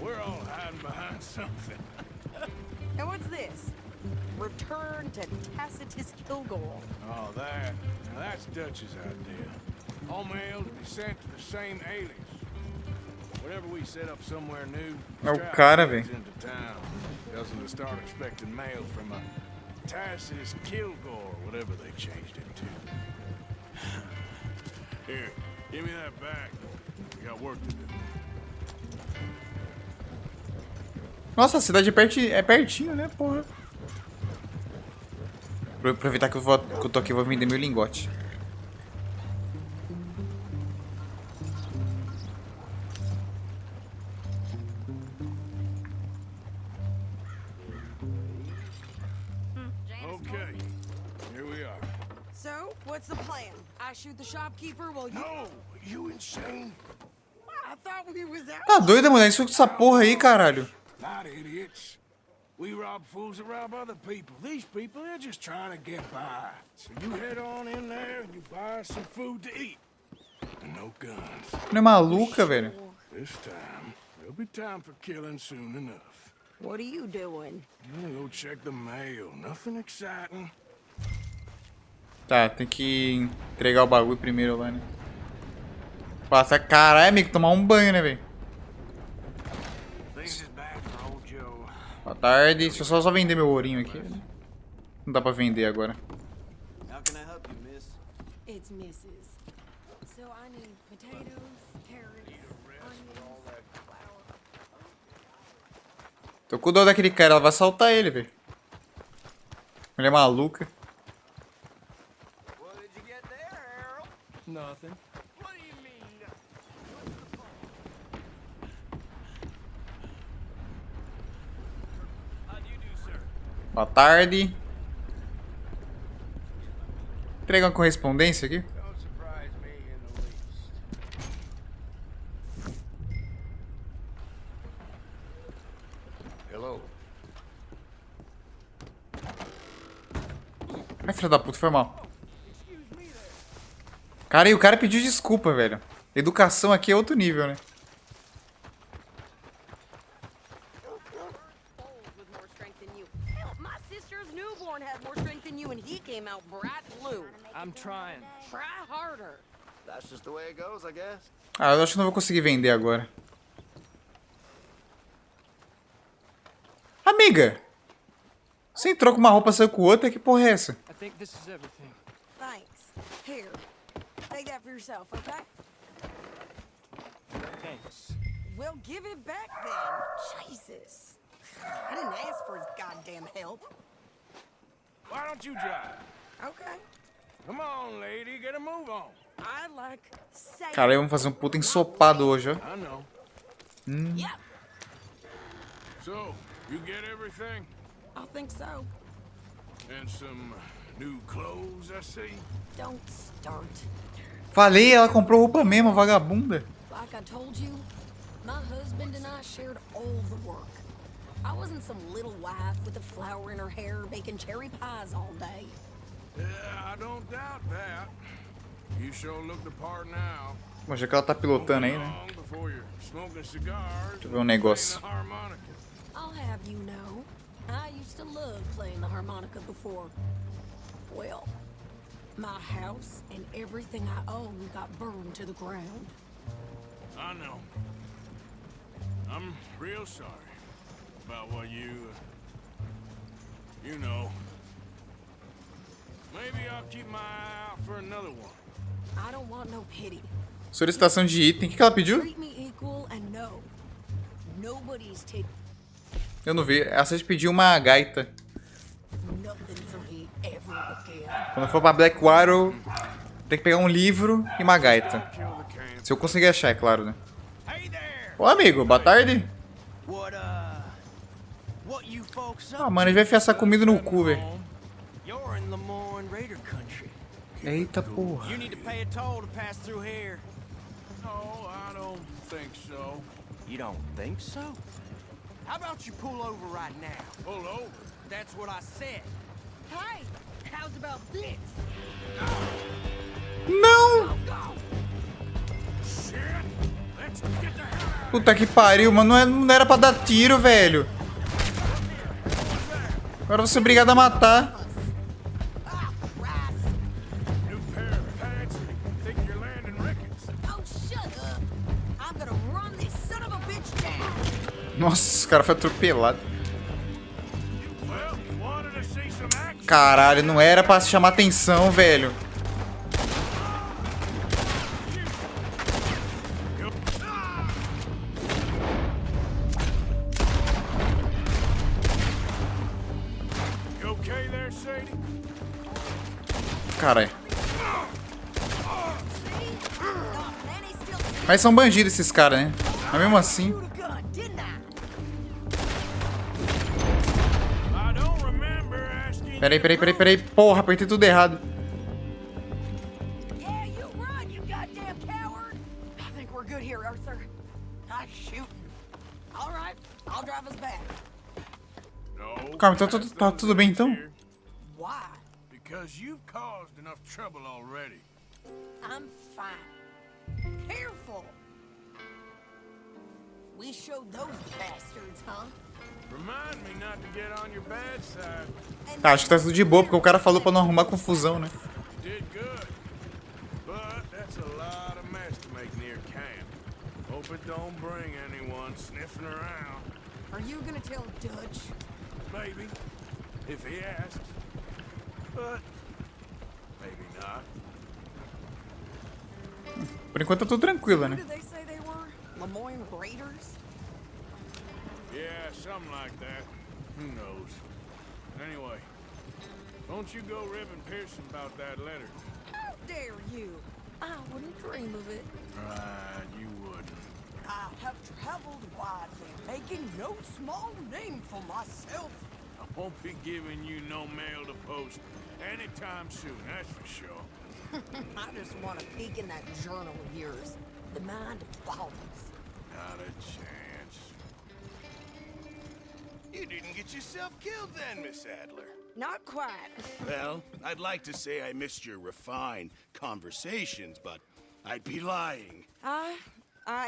We're all hiding behind something. And what's this? Return to Tacitus Kilgore. Oh, that. Now that's Dutch's idea. All mail to be sent to the same alias. Whenever we set up somewhere new, É o cara, velho. into town. Doesn't to start expecting mail from a Tacitus Kilgore, whatever they changed it to. Here, give me that back. We got work to do. Nossa, a cidade é pertinho, né, porra? Vou aproveitar que eu tô aqui e vou vender meu lingote. Okay, here we are. So, what's the plan? I shoot the shopkeeper while you... No, you insane? I thought we was out. Tá doida, mulher? Isso essa porra aí, caralho. Not idiots. We rob fools that rob other people. These people, they're just trying to get by. So you head on in there and you buy us some food to eat. And no guns. Não é maluca, velho? This time, there'll be time for killing soon enough. What are you doing? I'm gonna go check the mail. Nothing exciting. Tá, tem que entregar o bagulho primeiro lá, né? Passa, caralho, amigo, tomar um banho, né, velho? Boa tarde. Deixa eu só vender meu ourinho aqui. Não dá pra vender agora. How can I help you, miss? It's Mrs. So I need potatoes, carrots, onions, flour. Tô com dó daquele cara, ela vai assaltar ele, velho. Mulher maluca. What did you get there, Harold? Nothing. What do you mean? How do you do, sir? Boa tarde. Entrega uma correspondência aqui. Don't surprise me in the least. filha da puta, foi mal. Cara, e o cara pediu desculpa, velho. Educação aqui é outro nível, né? I'm trying. Try harder. That's just the way it goes, I guess. Ah, eu acho que não vou conseguir vender agora. Amiga! Você entrou com uma roupa, saiu com outra, que porra é essa? I think this is everything. Thanks. Here. Take that for yourself, okay? Thanks. Well, give it back then. Jesus. I didn't ask for his goddamn help. Why don't you drive? Okay. Come on, lady, get a move on. I like say. Cara, vamos fazer um puta ensopado hoje, ó. I know. Yeah, So, you get everything? I think so. And some new clothes, I see? Don't start. Falei, ela comprou roupa mesmo, vagabunda. Like I told you, my husband and I shared all the work. I wasn't some little wife with a flower in her hair baking cherry pies all day. Yeah, I don't doubt that. You sure look the part now. Bom, já que ela tá pilotando aí, né? Long before you're smoking cigars. Deixa eu ver um negócio. Playing the harmonica. I'll have you know, I used to love playing the harmonica before. Well, my house and everything I own got burned to the ground. I know. I'm real sorry about what you know. Maybe I'll keep my eye out for another one. I don't want no pity. Solicitação de item. O que ela pediu? Treat me equal and no. Nobody's taking Eu não vi. Ela só pediu uma gaita. nothing from me ever again. Quando eu for pra Blackwater, tem que pegar um livro e uma gaita. Se eu conseguir achar, é claro, né? Ô, amigo, boa tarde. Ah, mano, ele vai enfiar essa comida no cu, velho. You're in Lemoyne Raider country. Eita porra. You need to pay a toll to pass through here. No, I don't think so. You don't think so? How about you pull over right now? Pull over? That's what I said. Hey, how's about this? Não! Puta que pariu, mano. Não era pra dar tiro, velho. Agora você é obrigado a matar. Nossa, o cara foi atropelado. Caralho, não era pra chamar atenção, velho. Caralho. Mas são bandidos esses caras, né? Mas mesmo assim. Peraí. Porra, apertei tudo errado. Calma, então tá tudo bem então? Because you've caused enough trouble already. I'm fine. Careful. We showed those bastards, huh? Remind me not to get on your bad side. Tá, acho que tá tudo de boa, porque o cara falou pra não arrumar confusão, né? Did good. But that's a lot of mess to make near camp. Hope it don't bring anyone sniffing around. Are you gonna tell Dutch? Maybe, if he asks. But maybe not. Por enquanto tá tudo tranquilo, né? Who did they say they were? Lemoyne Raiders? Yeah, something like that. Who knows? Anyway, don't you go ribbing Pearson about that letter. How dare you? I wouldn't dream of it. Right, you wouldn't. I have traveled widely, making no small name for myself. I won't be giving you no mail to post anytime soon, that's for sure. I just want to peek in that journal of yours. The mind boggles. Not a chance. You didn't get yourself killed then, Miss Adler. Not quite. Well, I'd like to say I missed your refined conversations, but I'd be lying. I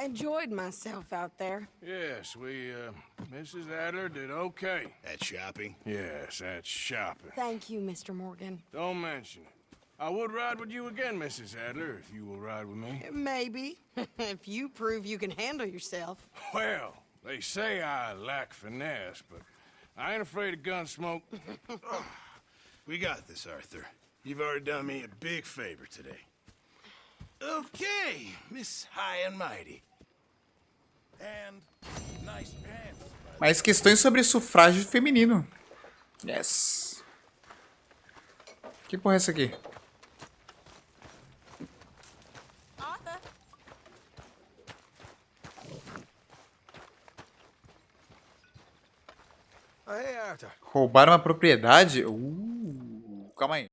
enjoyed myself out there. Yes, Mrs. Adler did okay. At shopping? Yes, at shopping. Thank you, Mr. Morgan. Don't mention it. I would ride with you again, Mrs. Adler, if you will ride with me. Maybe. If you prove you can handle yourself. Well, they say I lack finesse, but I ain't afraid of gun smoke. We got this, Arthur. You've already done me a big favor today. Okay, Miss High and Mighty. And nice pants. Mais questões sobre sufrágio feminino. Yes. Que porra é essa aqui? Hey, Arthur. Roubar uma propriedade? Calma aí.